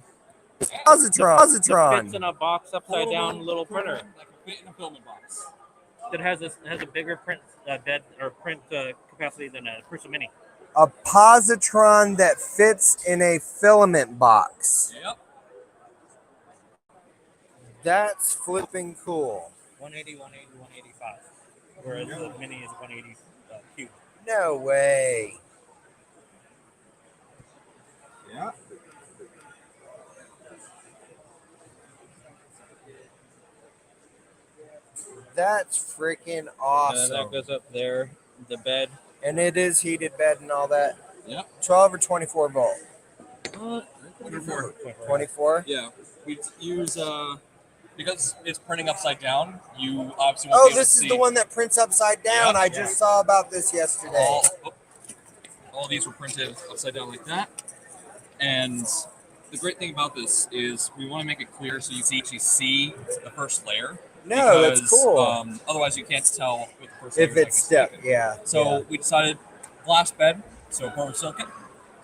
Positron. Positron. It fits in a box upside down little printer. Like a fit in a filament box. That has a bigger print bed or print capacity than a Prusa Mini. A positron that fits in a filament box. Yep. That's flipping cool. 180, 180, 185. Whereas the Mini is 180 cube. No way. Yeah. That's freaking awesome. That goes up there, the bed. And it is heated bed and all that. Yeah. 12 or 24 volt? 24. 24? Yeah. We use, because it's printing upside down, you obviously won't be able to this is see. the one that prints upside down. Yep. I just saw about this yesterday. All these were printed upside down like that. And the great thing about this is we want to make it clear so you can actually see the first layer. No, that's cool. Otherwise, you can't tell what the first layer if it's stuck. Yeah. So we decided glass bed, so borosilicate,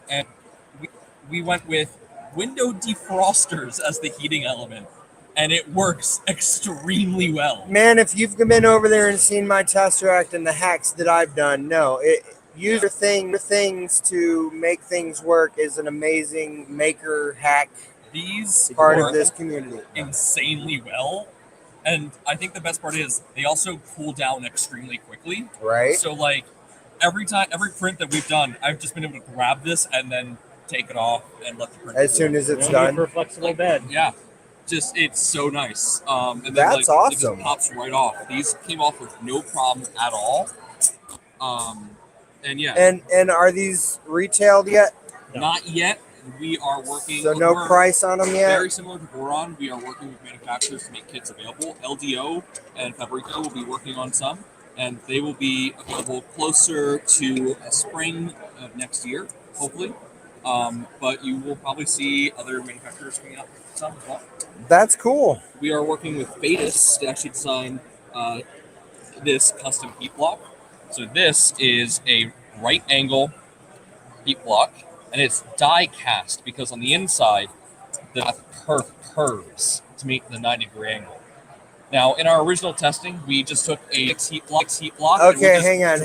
and we went with window defrosters as the heating element, and it works extremely well. Man, if you've been over there and seen my Tesseract and the hacks that I've done, no, user things to make things work is an amazing maker hack. These part work of this community insanely well, and I think the best part is they also cool down extremely quickly. Right. So like every print that we've done, I've just been able to grab this and then take it off and let the print as soon as it's done. For a flexible bed. Yeah. Just it's so nice. And then That's like, awesome. It just pops right off. These came off with no problem at all. And yeah. And are these retailed yet? Not yet. We are working. So no price on them yet? Very similar to Boron, we are working with manufacturers to make kits available. LDO and Fabrico will be working on some, and they will be available closer to spring of next year, hopefully. But you will probably see other manufacturers coming out with some as well. That's cool. We are working with Betis to actually design this custom heat block. So this is a right angle heat block, and it's die cast because on the inside the curves to make the 90-degree angle. Now, in our original testing, we just took a heat block. Okay, hang on.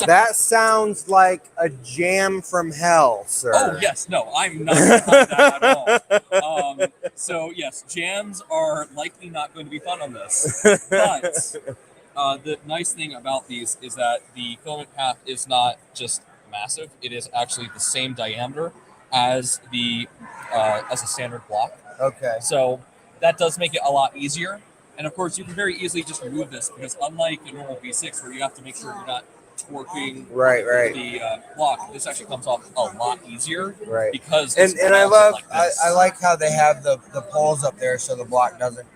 That sounds like a jam from hell, sir. Oh, yes. No, I'm not behind that at all. So, yes, jams are likely not going to be fun on this. But the nice thing about these is that the filament path is not just massive. It is actually the same diameter as a standard block. Okay. So that does make it a lot easier. And of course, you can very easily just remove this because unlike a normal V6 where you have to make sure you're not torquing the block, this actually comes off a lot easier. Right. Because and I love I like how they have the poles up there so the block doesn't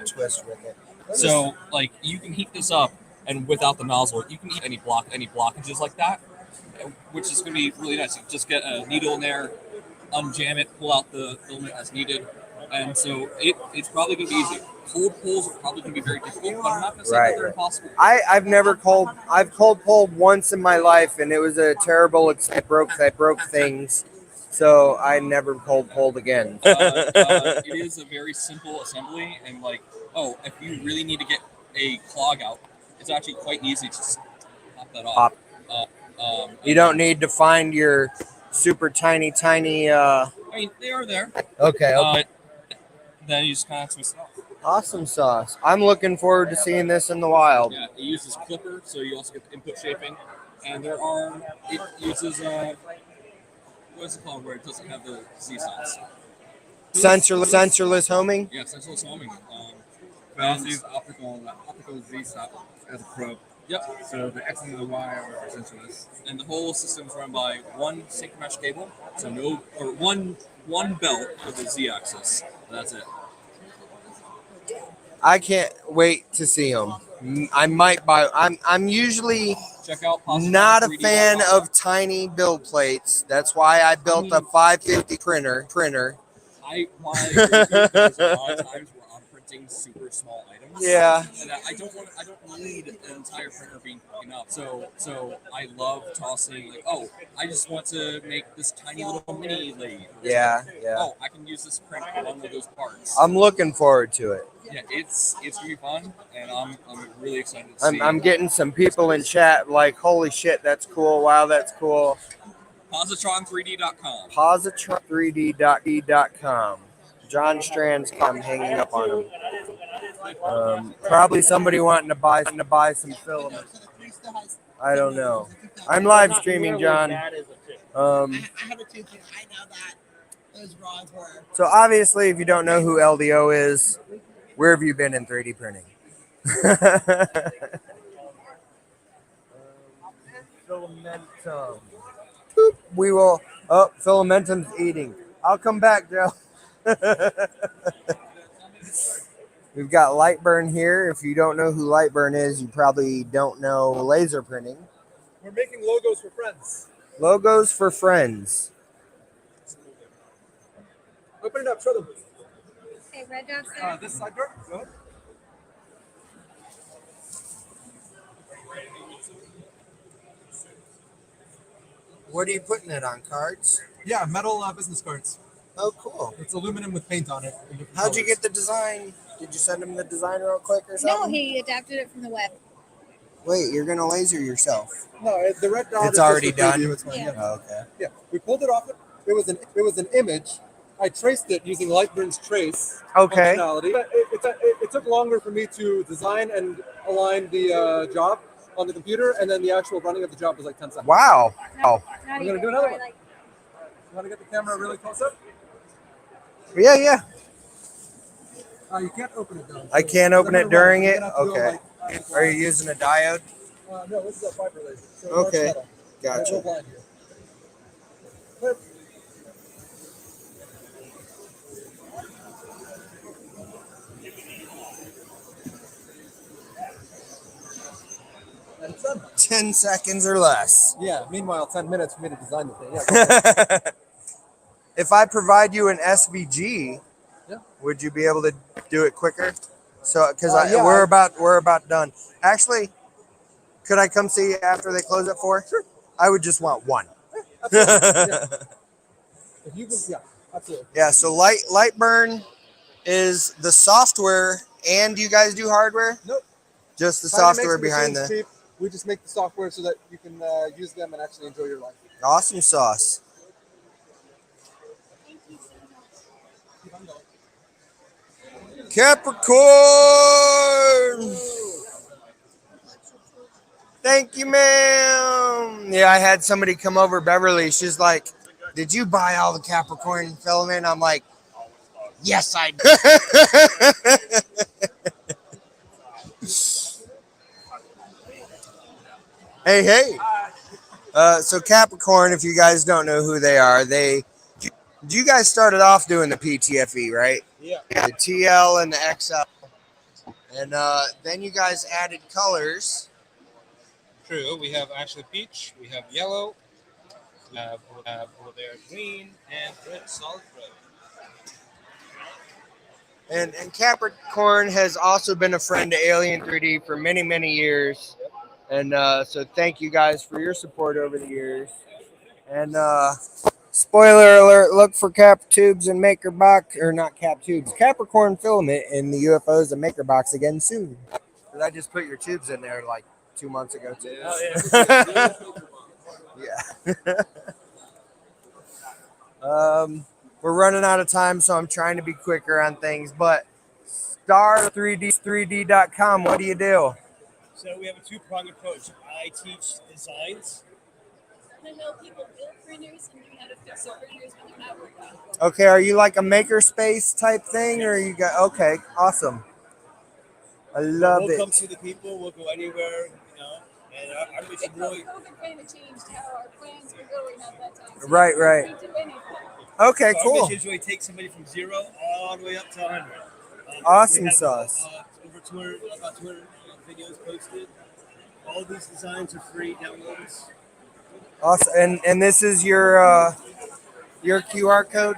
twist with it. So like you can heat this up, and without the nozzle, you can heat any blockages like that, which is going to be really nice. You just get a needle in there, unjam it, pull out the filament as needed, and so it's probably going to be easy. Cold pulls are probably going to be very difficult, but I'm not going to say that they're impossible. I've cold pulled once in my life, and it was a terrible experience. I broke things, so I never cold pulled again. It is a very simple assembly, and if you really need to get a clog out, it's actually quite easy to just pop that off. You don't need to find your super tiny. I mean, they are there. Okay. Then you just kind of twist it off. Awesome sauce. I'm looking forward to seeing this in the wild. Yeah, it uses clipper, so you also get the input shaping, and it uses what's it called where it doesn't have the Z size? Sensorless homing. Yeah, sensorless homing. We also use optical Z stop as a probe. Yep. So the X and the Y are sensorless. And the whole system's run by one sync mesh cable, so one belt for the Z axis. That's it. I can't wait to see them. I might buy. I'm usually not a fan of tiny build plates. That's why I built a 550 printer. I agree because a lot of times we're on printing super small items. Yeah. And I don't need an entire printer being taken up. So I love tossing I just want to make this tiny little mini lathe. Yeah. Oh, I can use this print for one of those parts. I'm looking forward to it. Yeah, it's really fun, and I'm really excited to see. I'm getting some people in chat like, holy shit, that's cool. Wow, that's cool. Positron3D.com. Positron3D.com. John Strand's hanging up on him. Probably somebody wanting to buy some filament. I don't know. I'm live streaming, John. I have a tooth. I know that those rods were. So obviously, if you don't know who LDO is, where have you been in 3D printing? Filamentum. Boop. We will. Oh, Filamentum's eating. I'll come back, Joe. We've got Lightburn here. If you don't know who Lightburn is, you probably don't know laser printing. We're making logos for friends. Logos for friends. Open it up. Show them. Okay, red dots there. This side door. Go ahead. What are you putting it on? Cards? Yeah, metal business cards. Oh, cool. It's aluminum with paint on it. How'd you get the design? Did you send him the design real quick or something? No, he adapted it from the web. Wait, you're gonna laser yourself? No, the red dot. It's is already just for preview, done? It's fine. Yeah. Oh, okay. Yeah, we pulled it off. It was an image. I traced it using Lightburn's trace Okay. functionality. It took longer for me to design and align the job on the computer, and then the actual running of the job was like 10 seconds. Wow. Oh. I'm gonna do another one. You want to get the camera really close up? Yeah, yeah. You can't open it though. I can't open it during it? Okay. Are you using a diode? No, this is a fiber laser. So Okay. metal. Gotcha. Go blind here. But, and it's done. 10 seconds or less. Yeah. Meanwhile, 10 minutes for me to design the thing. Yeah. If I provide you an SVG, Yeah. would you be able to do it quicker? So, because Yeah, we're about done. Actually, could I come see you after they close at 4? Sure. I would just want one. Yeah. If you can, yeah, absolutely. Yeah. So Lightburn is the software, and you guys do hardware? Nope. Just the Kinda makes software the behind machines the cheap. We just make the software so that you can use them and actually enjoy your life. awesome sauce. Capricorn. Thank you, ma'am. Yeah, I had somebody come over, Beverly. She's like, "Did you buy all the Capricorn filament?" I'm like, "Yes, I did." Hey. So Capricorn, if you guys don't know who they are, you guys started off doing the PTFE, right? Yeah. The TL and the XL. And then you guys added colors. True. We have actually peach, we have yellow, we have there green, and red, solid red. And Capricorn has also been a friend to Alien 3D for many, many years. And so thank you guys for your support over the years. And spoiler alert, look for Cap Tubes and Maker Box, or not Cap Tubes, Capricorn filament in the UFOs and Maker Box again soon. Because I just put your tubes in there like 2 months ago too. Oh, Yeah. We're running out of time, so I'm trying to be quicker on things. But star3d3d.com, what do you do? So we have a two-pronged approach. I teach designs. I know people build printers and learn how to fix their printers when they're not working. Okay, are you like a makerspace type thing, or you got? Okay, awesome. I love we'll it. come see the people. We'll go anywhere, And our mission really. COVID kind of changed how our plans were going at that time. So Right. we do anything. Okay, so cool. Our mission is really take somebody from 0 all the way up to 100. Awesome we have, sauce. Over 200 videos posted. All these designs are free downloads. Awesome. And this is your QR code.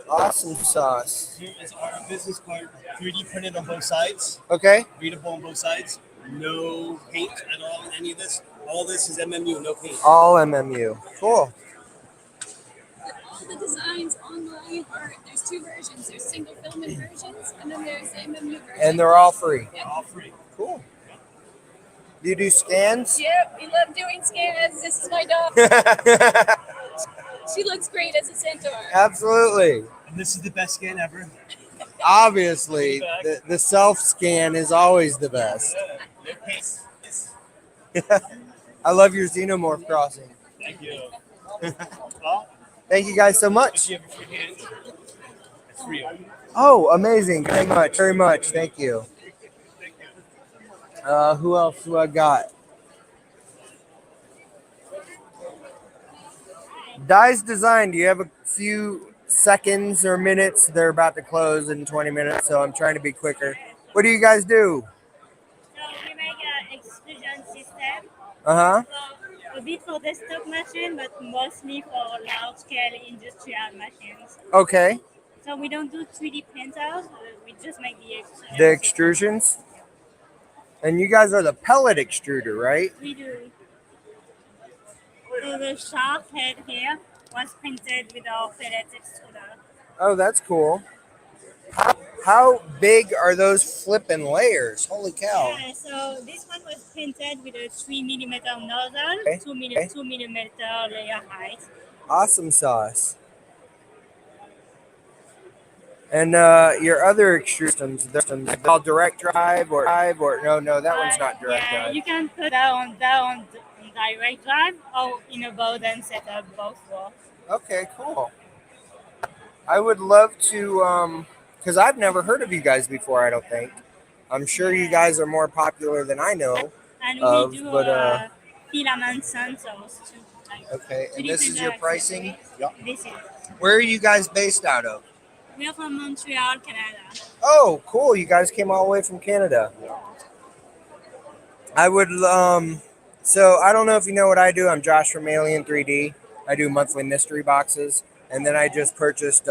Awesome sauce. Here is our business card, 3D printed on both sides. Okay. Readable on both sides. No paint at all in any of this. All this is MMU, no paint. All MMU. Cool. All the designs online there's two versions. There's single filament versions, and then there's the MMU version. And they're all free. Yep. All free. Cool. Do you do scans? Yep, we love doing scans. This is my dog. She looks great as a centaur. Absolutely. And this is the best scan ever. Obviously, the self scan is always the best. I love your xenomorph crossing. Thank you. Thank you guys so much. If you have a free hand, it's free. Oh, amazing. Very much. Very much. Thank you. Who else do I got? Dies Design. Do you have a few seconds or minutes? They're about to close in 20 minutes, so I'm trying to be quicker. What do you guys do? So we make an extrusion system. Uh-huh. A bit for desktop machine, but mostly for large-scale industrial machines. Okay. So we don't do 3D printers. We just make the extrusion. The extrusions? And you guys are the pellet extruder, right? We do. So the shark head here was printed with our pellet extruder. Oh, that's cool. How big are those flipping layers? Holy cow. Yeah, so this one was printed with a 3mm nozzle, Okay. 2mm layer height. Awesome sauce. And your other extrusions, they're all direct drive or no, that one's not direct Yeah, drive. you can put that on direct drive or in a Bowden setup, both work. Okay, cool. I would love to, because I've never heard of you guys before, I don't think. I'm sure you guys are more popular than I know. And of, we do but filament sensors too. okay, and this is your pricing? Yep. This is. Where are you guys based out of? We are from Montreal, Canada. Oh, cool. You guys came all the way from Canada. I would, so I don't know if you know what I do. I'm Josh from Alien 3D. I do monthly mystery boxes. And then I just purchased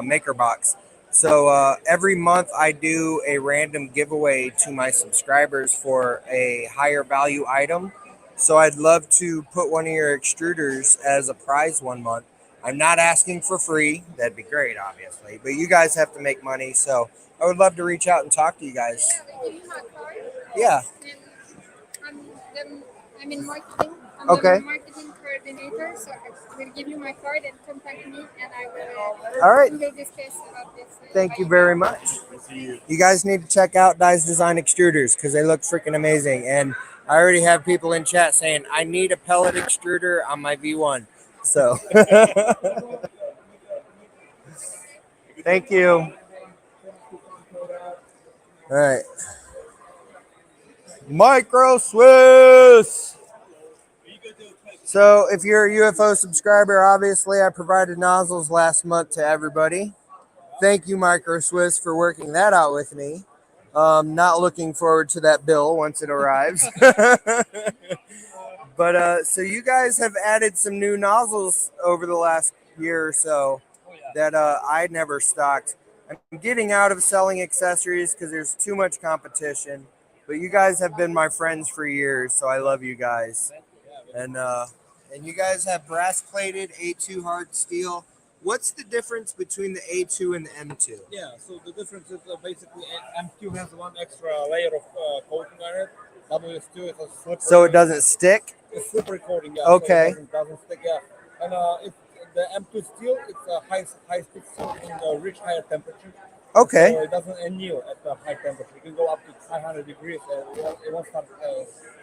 Maker Box. So every month I do a random giveaway to my subscribers for a higher value item. So I'd love to put one of your extruders as a prize one month. I'm not asking for free. That'd be great, obviously. But you guys have to make money. So I would love to reach out and talk to you guys. Yeah. I'm in marketing. I'm Okay. the marketing coordinator, so I will give you my card and contact me, and I will. All right. We will discuss about this. Thank you very much. You guys need to check out Dice Design Extruders because they look freaking amazing. And I already have people in chat saying, I need a pellet extruder on my V1. So, thank you. All right. Micro Swiss. So if you're a UFO subscriber, obviously I provided nozzles last month to everybody. Thank you, Micro Swiss, for working that out with me. Not looking forward to that bill once it arrives. But so you guys have added some new nozzles over the last year or so that I never stocked. I'm getting out of selling accessories because there's too much competition. But you guys have been my friends for years, so I love you guys. And you guys have brass plated A2 hard steel. What's the difference between the A2 and the M2? Yeah, so the difference is basically M2 has one extra layer of coating on it. W2 is a slippery. So it doesn't stick? It's slippery coating, yeah. Okay. So it doesn't stick, yeah. And it's the M2 steel, it's a high speed steel in a rich higher temperature. Okay. So it doesn't anneal at the high temperature. You can go up to 500 degrees, so it won't start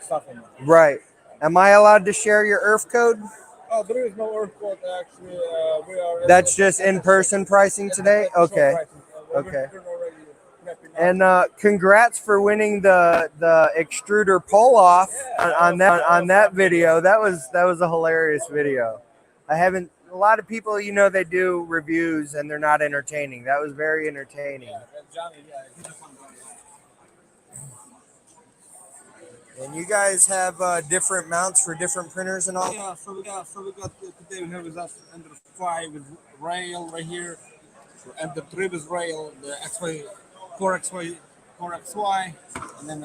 stuffing. Right. Am I allowed to share your ERRF code? Oh, there is no ERRF code actually. We are. That's just in-person pricing today? Okay. Okay. And congrats for winning the extruder pull-off on that video. That was a hilarious video. A lot of people, they do reviews and they're not entertaining. That was very entertaining. And you guys have different mounts for different printers and all? Yeah, so we got today we have with us under 5 with rail right here, and the previous rail, the XY, core XY, and then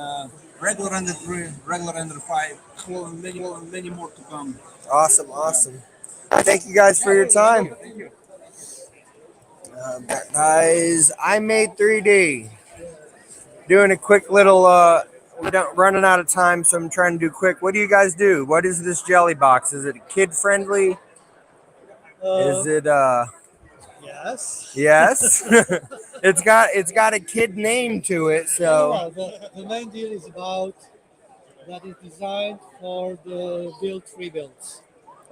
regular under 3, regular under 5, many more to come. Awesome. Thank you guys for your time. Thank you. Guys, I made 3D. Doing a quick little, running out of time, so I'm trying to do quick. What do you guys do? What is this jelly box? Is it kid friendly? Is it Yes. Yes. it's got a kid name to it, so The main deal is about that it's designed for the free builds.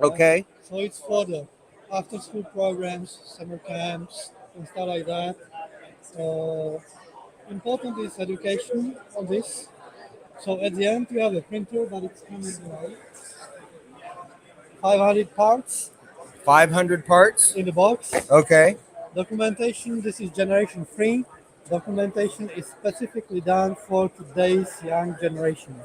okay. So it's for the after school programs, summer camps, and stuff like that. Important is education on this. So at the end, you have a printer that it's coming in 500 parts. 500 parts in the box. Okay. Documentation. This is generation 3. Documentation is specifically done for today's young generation.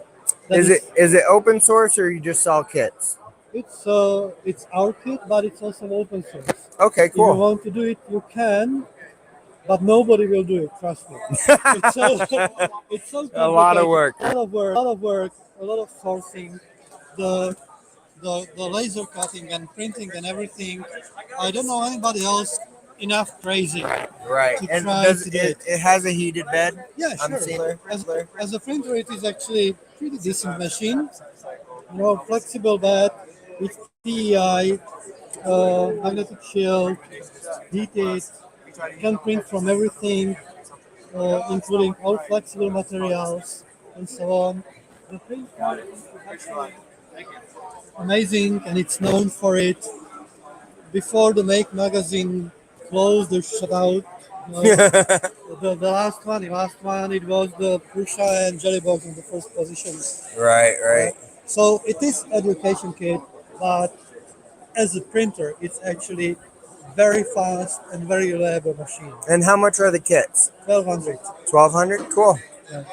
Is it open source or you just sell kits? It's our kit, but it's also open source. Okay, cool. If you want to do it, you can, but nobody will do it. Trust me. It's so a lot of work. A lot of work. A lot of sourcing. The the laser cutting and printing and everything. I don't know anybody else enough crazy Right. to And try does to do it, it. it has a heated bed? Yeah, I'm sure. seeing there. As a printer, it is actually pretty decent machine. You know, flexible bed with TEI, magnetic shield, heated, can print from everything, including all flexible materials and so on. The print quality is actually amazing, and it's known for it. Before the Make magazine closed or shut out, the last one, it was the Pusha and Jellybox in the first position. Right, right. So it is education kit, but as a printer, it's actually very fast and very reliable machine. And how much are the kits? 1200. 1200. Cool. Yeah.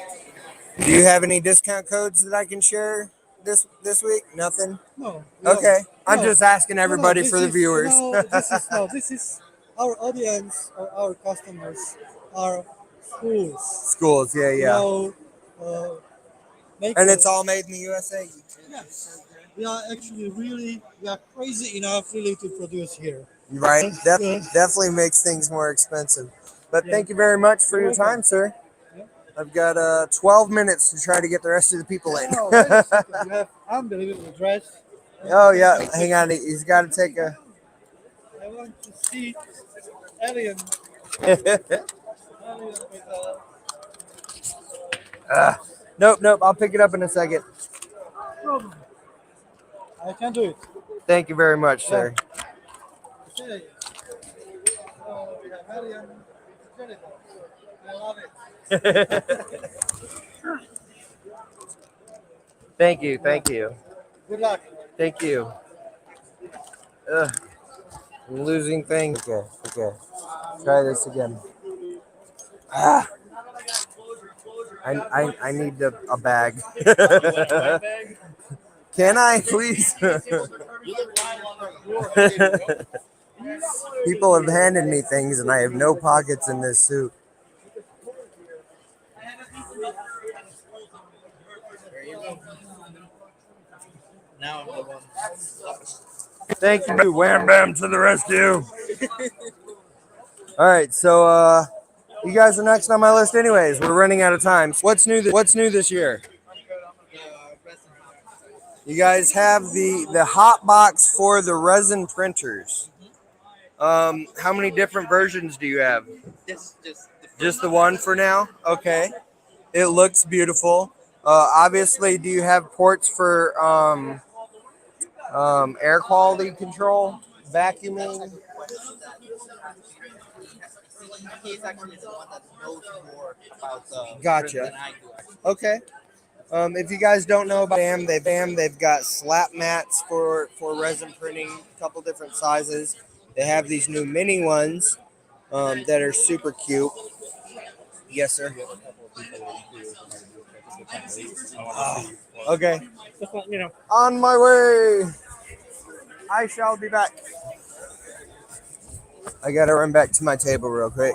Do you have any discount codes that I can share this week? Nothing. No. Okay. I'm No. just asking everybody This for the is, viewers. this is our audience or our customers are schools. Schools. Yeah, You yeah. know, And it's all made in the USA. Yes. We are actually we are crazy enough really to produce here. Right. Yes. Definitely makes things more expensive. But Yeah. thank you very much for You're your time, welcome. sir. Yeah. I've got 12 minutes to try to get the rest of the people in. Oh, wait a second. You have unbelievable dress. Oh, yeah. Hang on. He's got to take a... I want to see Alien. Alien with Nope. I'll pick it up in a second. problem. I can do it. Thank you very much, sir. Okay. So we have Alien with Jellybox. I love it. Thank you. Good luck. Thank you. Ugh. I'm losing things. Okay. Try this again. Ah. I need a bag. Can I, please? People have handed me things, and I have no pockets in this suit. Now I'm the one. Thank you. Wham bam to the rescue. All right, so you guys are next on my list, anyways. We're running out of time. What's new this year? You guys have the hot box for the resin printers. How many different versions do you have? Just the one for now? Okay. It looks beautiful. Obviously, do you have ports for air quality control, vacuuming? He's actually the one that knows more about the Gotcha. than I do. Okay. If you guys don't know about they've got slap mats for resin printing, a couple different sizes. They have these new mini ones that are super cute. Yes, sir. Okay. Just let me know. On my way. I shall be back. I gotta run back to my table real quick.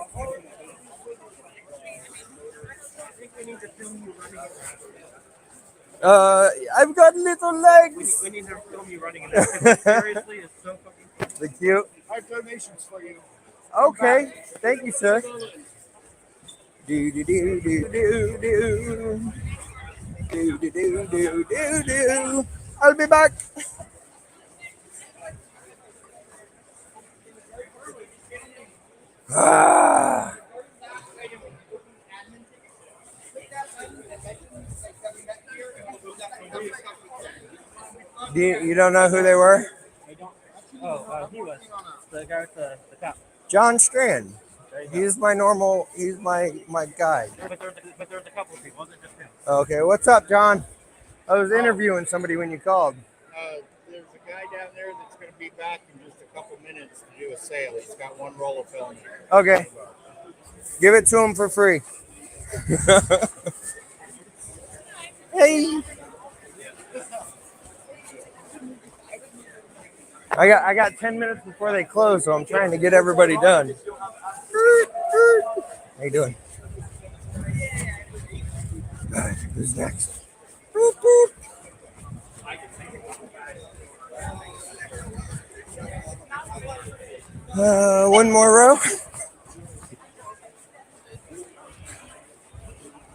I've got little legs. We need to film you running in that. Seriously, it's so fucking The cute. I have donations for you. Okay. Thank you, sir. Do. I'll be back. Ah. You don't know who they were? Oh, he was the guy with the cup. John Strand. He's my guy. But there's a couple of people. Wasn't just him. Okay, what's up, John? I was interviewing somebody when you called. There's a guy down there that's going to be back in just a couple minutes to do a sale. He's got one roll of film. Okay. Give it to him for free. Hey. I got 10 minutes before they close, so I'm trying to get everybody done. How you doing? All right, who's next? One more row.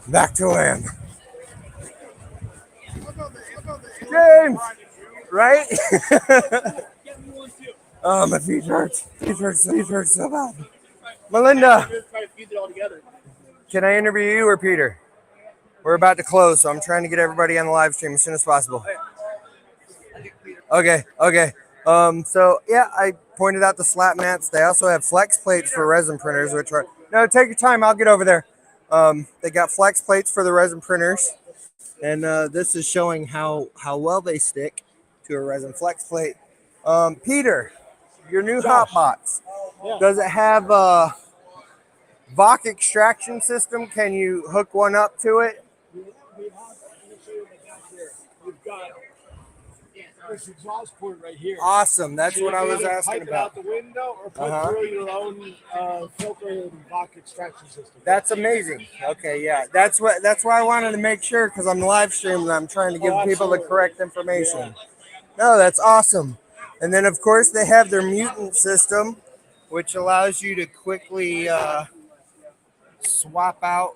Back to Lamb. James, right? Oh, my feet hurt. Feet hurt so bad. Melinda, can I interview you or Peter? We're about to close, so I'm trying to get everybody on the live stream as soon as possible. Okay. So yeah, I pointed out the slat mats. They also have flex plates for resin printers, which are no. Take your time. I'll get over there. They got flex plates for the resin printers, and this is showing how well they stick to a resin flex plate. Peter, your new hot box. Does it have a VOC extraction system? Can you hook one up to it? We've got this exhaust port right here. Awesome. That's what I was Either asking pipe it about. out the window or put through your own filter and VOC extraction system. That's amazing. Okay, yeah. That's why I wanted to make sure, because I'm live streaming and I'm trying to give people the correct information. No, that's awesome. And then of course they have their mutant system, which allows you to quickly swap out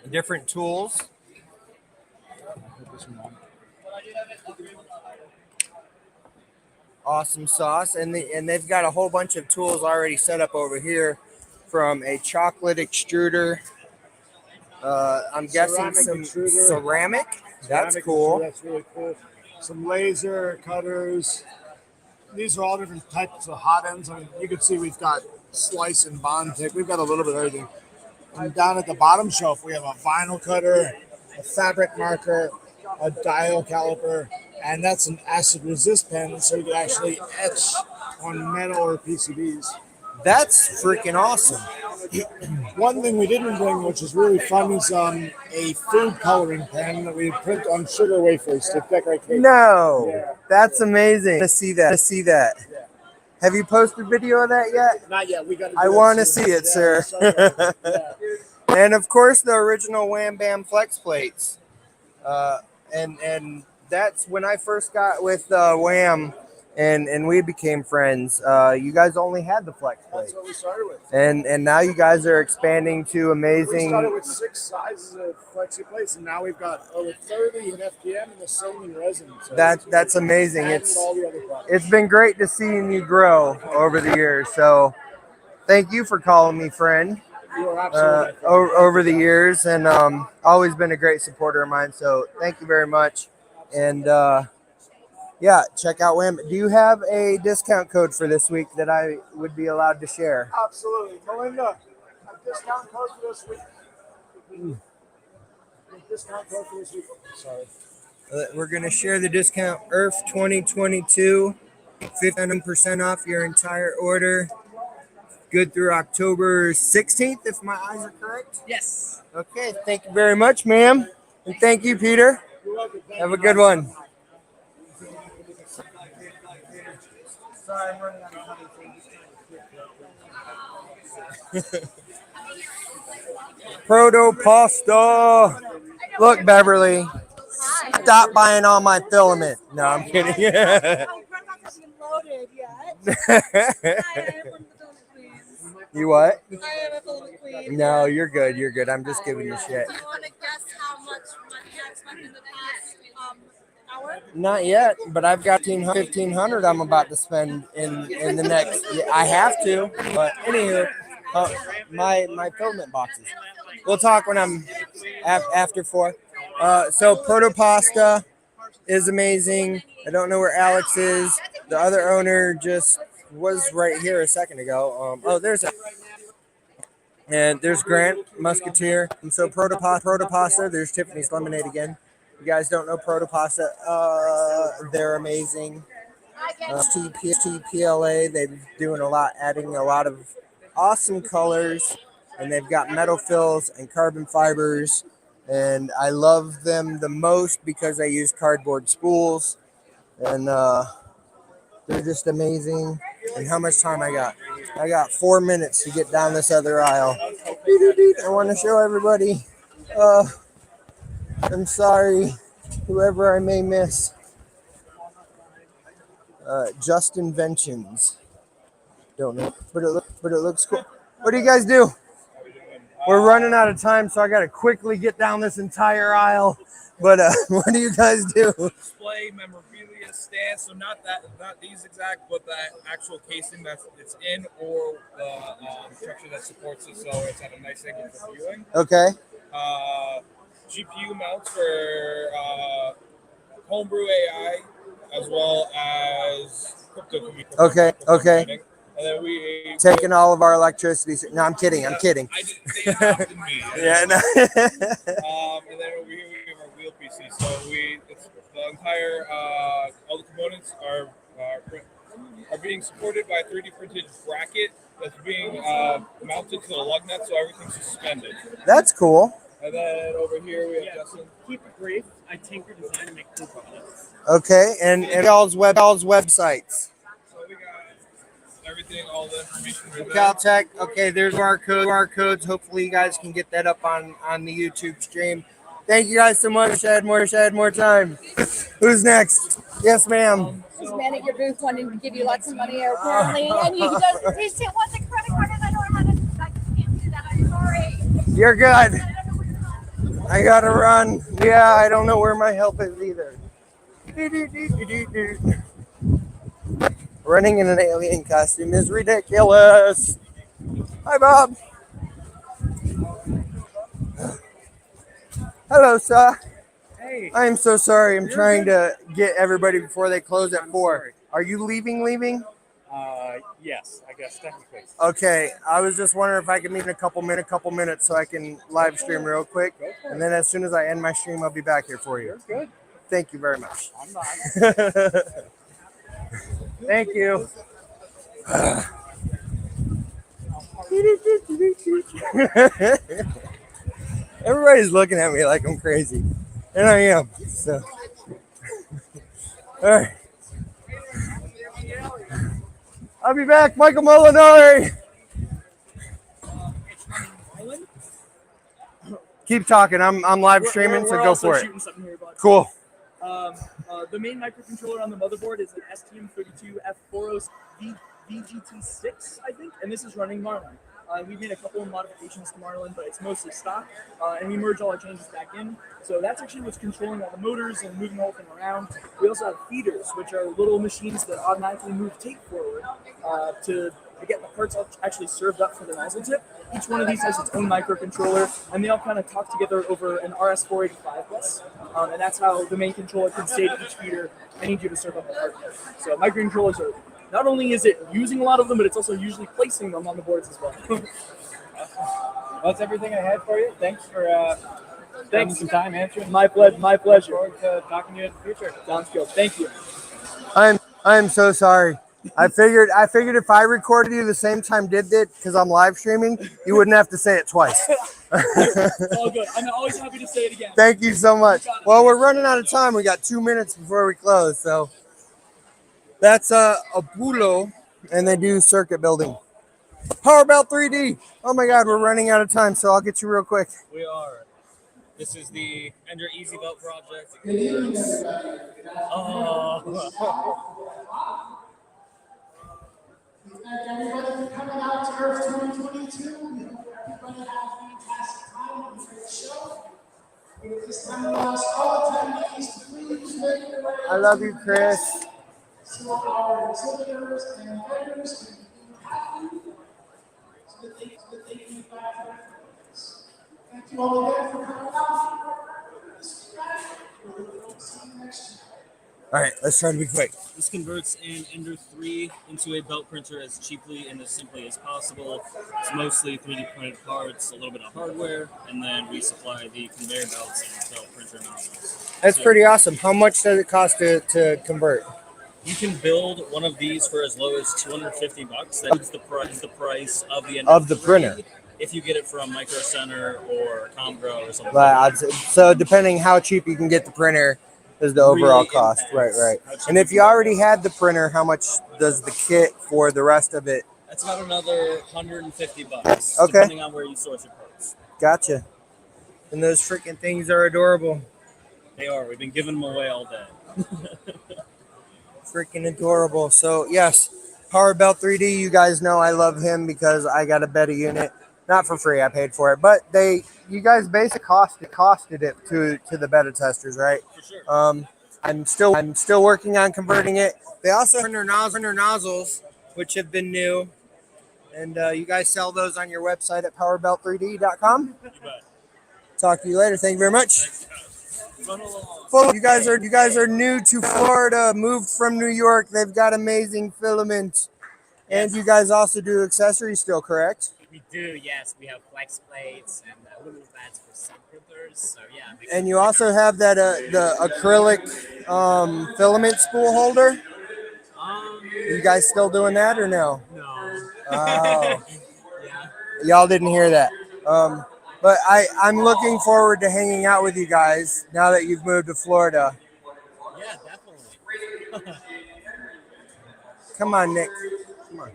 different tools. Awesome sauce, and they've got a whole bunch of tools already set up over here, from a chocolate extruder. I'm guessing some ceramic. That's cool. That's really cool. Some laser cutters. These are all different types of hot ends. I mean, you can see we've got slice and bond pick. We've got a little bit of everything. And down at the bottom shelf, we have a vinyl cutter, a fabric marker, a dial caliper, and that's an acid resist pen, so you can actually etch on metal or PCBs. That's freaking awesome. One thing we didn't bring, which is really fun, is a food coloring pen that we print on sugar wafers to decorate cakes. No, that's amazing. To see that. Yeah. Have you posted video of that yet? Not yet. We got. I want to see it, sir. And of course, the original Wham Bam flex plates. And that's when I first got with Wham, and we became friends. You guys only had the flex plate. That's what we started with. And now you guys are expanding to amazing. We started with 6 sizes of flexi plates, and now we've got over 30 in FDM and the same in resin. So That's amazing. all the other products. It's been great to see you grow over the years. So thank you for calling me friend. You are absolutely Over the years, and always been a great supporter of mine. So thank you very much. And yeah, check out Wham. Do you have a discount code for this week that I would be allowed to share? Absolutely. Melinda, a discount code for this week. Discount code for this week. Sorry. We're going to share the discount ERRF 2022, 15% off your entire order. Good through October 16th, if my eyes are correct. Yes. Okay, thank you very much, ma'am. And thank you, Peter. You're welcome. Have a good one. Sorry, I'm running out of time. Proto pasta. Look, Beverly. Stop buying all my filament. No, I'm kidding. Loaded yet. You what? I am a filament queen. No, you're good. You're good. I'm just giving you shit. Do you want to guess how much money I spent in the past hour? Not yet, but I've got 1,500 I'm about to spend in the next. I have to, but anywho, my filament boxes. We'll talk when I'm after 4. So Proto Pasta is amazing. I don't know where Alex is. The other owner just was right here a second ago. There's Grant Musketeer. And so Proto Pasta. There's Tiffany's Lemonade again. You guys don't know Proto Pasta. They're amazing. TPLA. They're doing a lot, adding a lot of awesome colors, and they've got metal fills and carbon fibers. And I love them the most because I use cardboard spools, and they're just amazing. And how much time I got? I got 4 minutes to get down this other aisle. I want to show everybody. I'm sorry, whoever I may miss. Just Inventions. Don't know, but it looks cool. What do you guys do? We're running out of time, so I got to quickly get down this entire aisle. But what do you guys do? Display memorabilia stand, so not these exact, but that actual casing that it's in, or the structure that supports it, so it's at a nice angle for viewing. Okay. GPU mounts for homebrew AI, as well as crypto computing. Okay. Okay. And then we Taking all of our electricity. No, I'm kidding. I'm kidding. they adopted me. Yeah. No. And then over here we have our wheel PC. So it's the entire all the components are being supported by a 3D printed bracket that's being mounted to the lug nut, so everything's suspended. That's cool. And then over here we have Justin. Keep it brief. I tinker, design, and make cool products. Okay, and y'all's websites. So we got everything, all the information. Right Caltech. Okay, there's our codes. Hopefully, you guys can get that up on the YouTube stream. Thank you guys so much. I had more time. Who's next? Yes, ma'am. This man at your booth wanting to give you lots of money, apparently, and he just wants a credit card, and I don't know how to. I can't do that. I'm sorry. You're good. I gotta run. Yeah, I don't know where my help is either. Running in an alien costume is ridiculous. Hi, Bob. Hello, sir. Hey. I'm so sorry. I'm trying to get everybody before they close at 4. Are you leaving? Yes, I guess technically. Okay, I was just wondering if I could meet in a couple minutes so I can live stream real quick. And then as soon as I end my stream, I'll be back here for you. You're good. Thank you very much. I'm not. Thank you. Everybody's looking at me like I'm crazy. And I am. So. All right. I'll be back, Michael Molinari. Keep talking. I'm live streaming, so go for it. Cool. The main microcontroller on the motherboard is an STM32F4OS VGT6, I think, and this is running Marlin. We made a couple of modifications to Marlin, but it's mostly stock, and we merge all our changes back in. So that's actually what's controlling all the motors and moving the whole thing around. We also have feeders, which are little machines that automatically move tape forward to get the parts actually served up for the nozzle tip. Each one of these has its own microcontroller, and they all kind of talk together over an RS-485 bus, and that's how the main controller can say to each feeder, I need you to serve up a part. So microcontrollers are, not only is it using a lot of them, but it's also usually placing them on the boards as well. That's everything I had for you. Thanks for spending some time answering. My pleasure. Look forward to talking to you in the future. Sounds good. Thank you. I'm so sorry. I figured if I recorded you the same time did it because I'm live streaming, you wouldn't have to say it twice. It's all good. I'm always happy to say it again. Thank you so much. Well, we're running out of time. We got 2 minutes before we close. So that's a Bulo, and they do circuit building. How about 3D? Oh my God, we're running out of time, so I'll get you real quick. We are. This is the Ender Easy Belt project. Everybody coming out to Earth 2022. We hope everybody has a fantastic time on the show. At this time, we ask all attendees to please make your way. I love you, Chris. So our exhibitors and vendors can be happy so that they can get back to their families. Thank you all again for coming out. This we'll see you next year. All right, let's try to be quick. This converts an Ender 3 into a belt printer as cheaply and as simply as possible. It's mostly 3D printed parts, a little bit of hardware, and then we supply the conveyor belts and belt printer nozzles. That's pretty awesome. How much does it cost to convert? You can build one of these for as low as $250. That's the price of the Ender 3 printer. if you get it from Micro Center or Comgro or something. So depending how cheap you can get the printer is the overall cost. Right. And if you already had the printer, how much does the kit for the rest of it? That's about another $150, Okay. depending on where you source your parts. Gotcha. And those freaking things are adorable. They are. We've been giving them away all day. Freaking adorable. So yes, Power Belt 3D, you guys know I love him because I got a Beta unit. Not for free, I paid for it. But you guys basically costed it to the beta testers, right? For sure. I'm still working on converting it. They also have their nozzles, which have been new. And you guys sell those on your website at powerbelt3d.com. Talk to you later. Thank you very much. You guys are new to Florida, moved from New York. They've got amazing filament. And you guys also do accessories still, correct? We do, yes. We have flex plates and aluminum pads for sun printers. So yeah. And you also have that the acrylic filament spool holder. You guys still doing that or no? No. Oh. Yeah. Y'all didn't hear that. But I'm looking forward to hanging out with you guys now that you've moved to Florida. Yeah, definitely. Come on, Nick. Come on.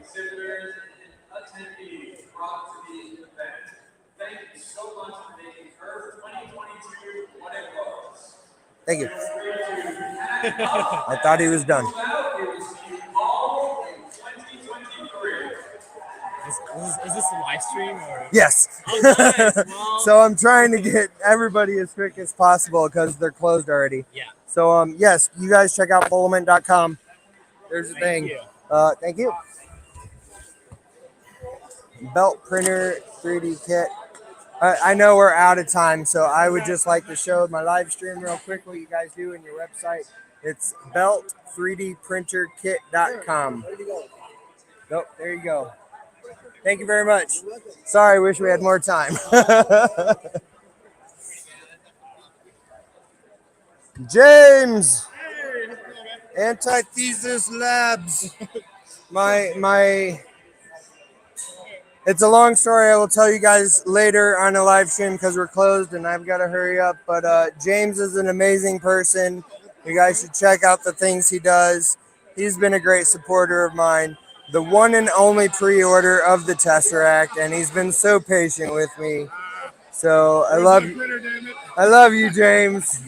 Thank you. I thought he was done. Is this a live stream or? Yes. Oh, nice. Well, So I'm trying to get everybody as quick as possible because they're closed already. Yeah. So yes, you guys check out filament.com. There's the thing. you. Thank you. Belt printer 3D kit. I know we're out of time, so I would just like to show my live stream real quick what you guys do in your website. It's belt3dprinterkit.com. Nope, there you go. Thank you very much. Sorry, wish we had more time. James, Antithesis Labs. My. It's a long story. I will tell you guys later on a live stream because we're closed and I've got to hurry up. But James is an amazing person. You guys should check out the things he does. He's been a great supporter of mine. The one and only pre-order of the Tesseract, and he's been so patient with me. So I love you, James.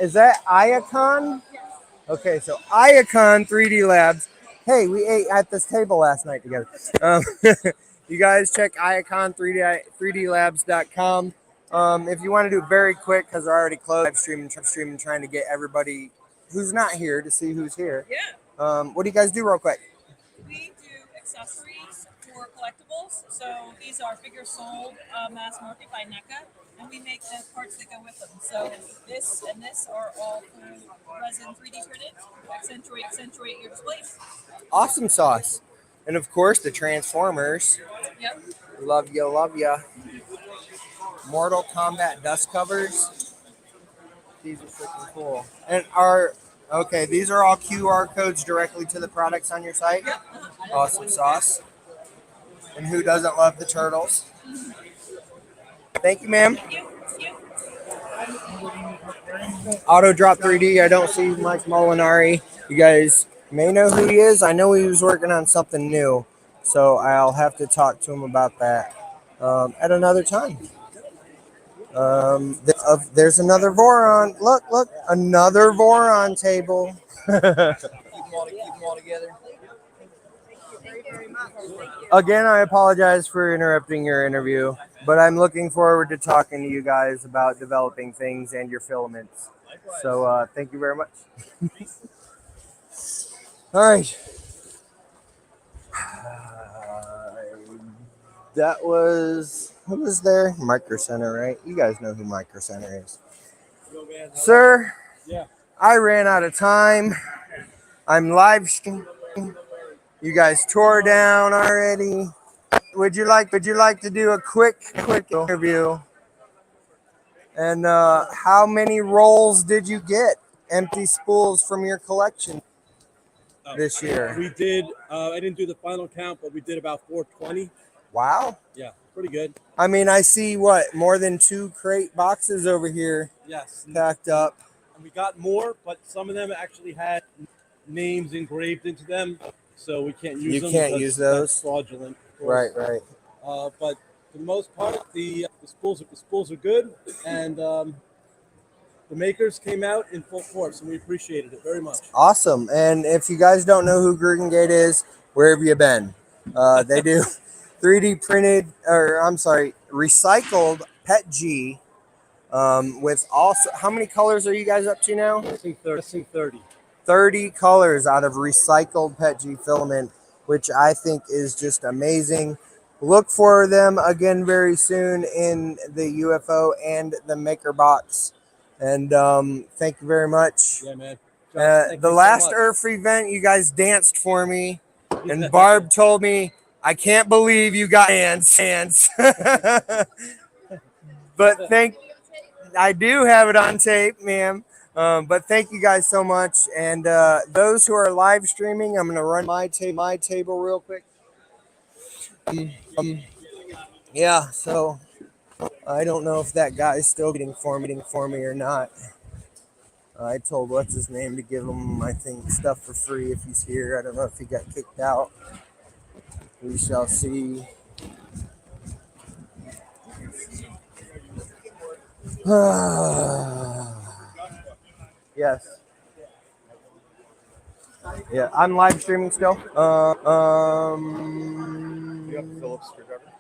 Is that Iacon? Okay, so Iacon 3D Labs. Hey, we ate at this table last night together. You guys check Iacon3DLabs.com. If you want to do it very quick, because we're already closed, live streaming, trying to get everybody who's not here to see who's here. Yeah. What do you guys do real quick? We do accessories for collectibles. So these are figures sold mass market by NECA, and we make the parts that go with them. So this and this are all through resin 3D printed. Accentuate your displays. Awesome sauce. And of course, the Transformers. Yep. Love ya. Mortal Kombat dust covers. These are freaking cool. And these are all QR codes directly to the products on your site. Awesome sauce. And who doesn't love the turtles? Thank you, ma'am. Auto Drop 3D. I don't see Mike Molinari. You guys may know who he is. I know he was working on something new, so I'll have to talk to him about that at another time. There's another Voron. Look, another Voron table. Keep them all together. Again, I apologize for interrupting your interview, but I'm looking forward to talking to you guys about developing things and your filaments. So thank you very much. All right. That was, who was there? Micro Center, right? You guys know who Micro Center is. Sir, Yeah. I ran out of time. I'm live streaming. You guys tore down already. Would you like to do a quick interview? And how many rolls did you get? Empty spools from your collection this year? We did. I didn't do the final count, but we did about 420. Wow. Yeah, pretty good. I mean, I see more than 2 crate boxes over here. Yes. Packed up. And we got more, but some of them actually had names engraved into them, so we can't use them. You can't use those. That's fraudulent. Right. But for the most part, the spools are good, and the makers came out in full force, and we appreciated it very much. Awesome. And if you guys don't know who Gate is, where have you been? They do 3D printed, or I'm sorry, recycled PET G with also, how many colors are you guys up to now? I think 30. 30 colors out of recycled PET G filament, which I think is just amazing. Look for them again very soon in the UFO and the Maker box. And thank you very much. Yeah, man. The last ERRF event, you guys danced for me, and Barb told me, I can't believe you got hands. But I do have it on tape, ma'am. But thank you guys so much. And those who are live streaming, I'm going to run my table real quick. Yeah, so I don't know if that guy's still getting for me or not. I told what's his name to give him, I think, stuff for free if he's here. I don't know if he got kicked out. We shall see. Yes. Yeah, I'm live streaming still. Do you have a Phillips screwdriver?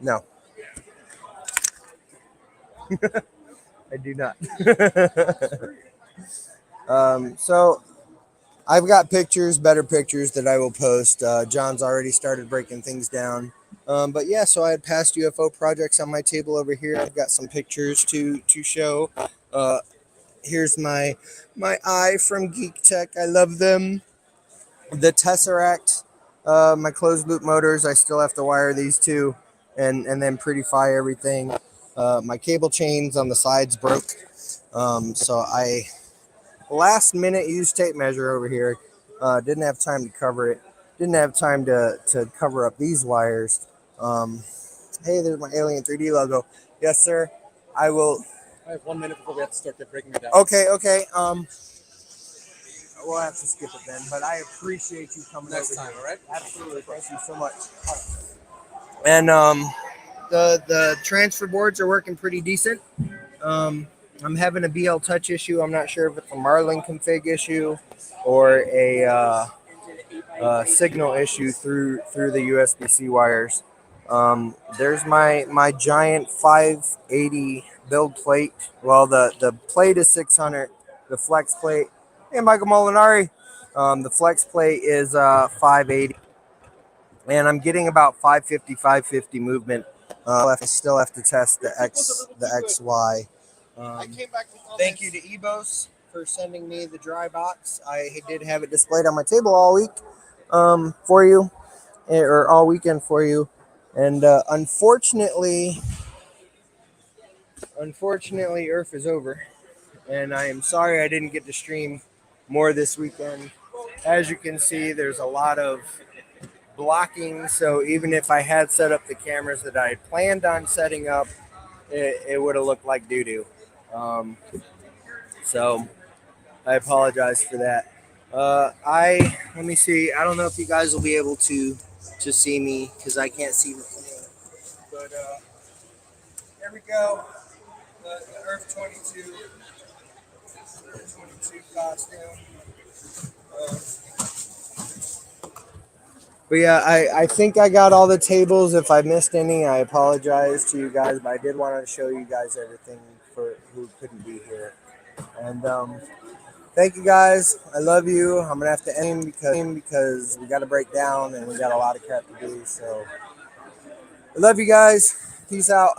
No. I do not. So I've got better pictures that I will post. John's already started breaking things down. But yeah, so I had past UFO projects on my table over here. I've got some pictures to show. Here's my eye from Geek Tech. I love them. The Tesseract, my closed loop motors. I still have to wire these two and then prettify everything. My cable chains on the sides broke. So I last minute used tape measure over here. Didn't have time to cover it. Didn't have time to cover up these wires. Hey, there's my Alien 3D logo. Yes, sir. I will. I have 1 minute before we have to start breaking it down. Okay. We'll have to skip it then. But I appreciate you coming next over time. here. All right. Absolutely. Thank you so much. And the transfer boards are working pretty decent. I'm having a BL Touch issue. I'm not sure if it's a Marlin config issue or a signal issue through the USB-C wires. There's my giant 580 build plate. Well, the plate is 600. The flex plate. Hey, Michael Molinari. The flex plate is 580. And I'm getting about 550 movement. I still have to test the XY. Thank you to Ebos for sending me the dry box. I did have it displayed on my table all week for you, or all weekend for you. And unfortunately, ERRF is over. And I am sorry I didn't get to stream more this weekend. As you can see, there's a lot of blocking, so even if I had set up the cameras that I had planned on setting up, it would have looked like doo-doo. So I apologize for that. Let me see. I don't know if you guys will be able to see me because I can't see the thing. But there we go. The ERRF 22 costume. But yeah, I think I got all the tables. If I missed any, I apologize to you guys. But I did want to show you guys everything for who couldn't be here. And thank you guys. I love you. I'm gonna have to end because we got to break down and we got a lot of crap to do. So I love you guys. Peace out.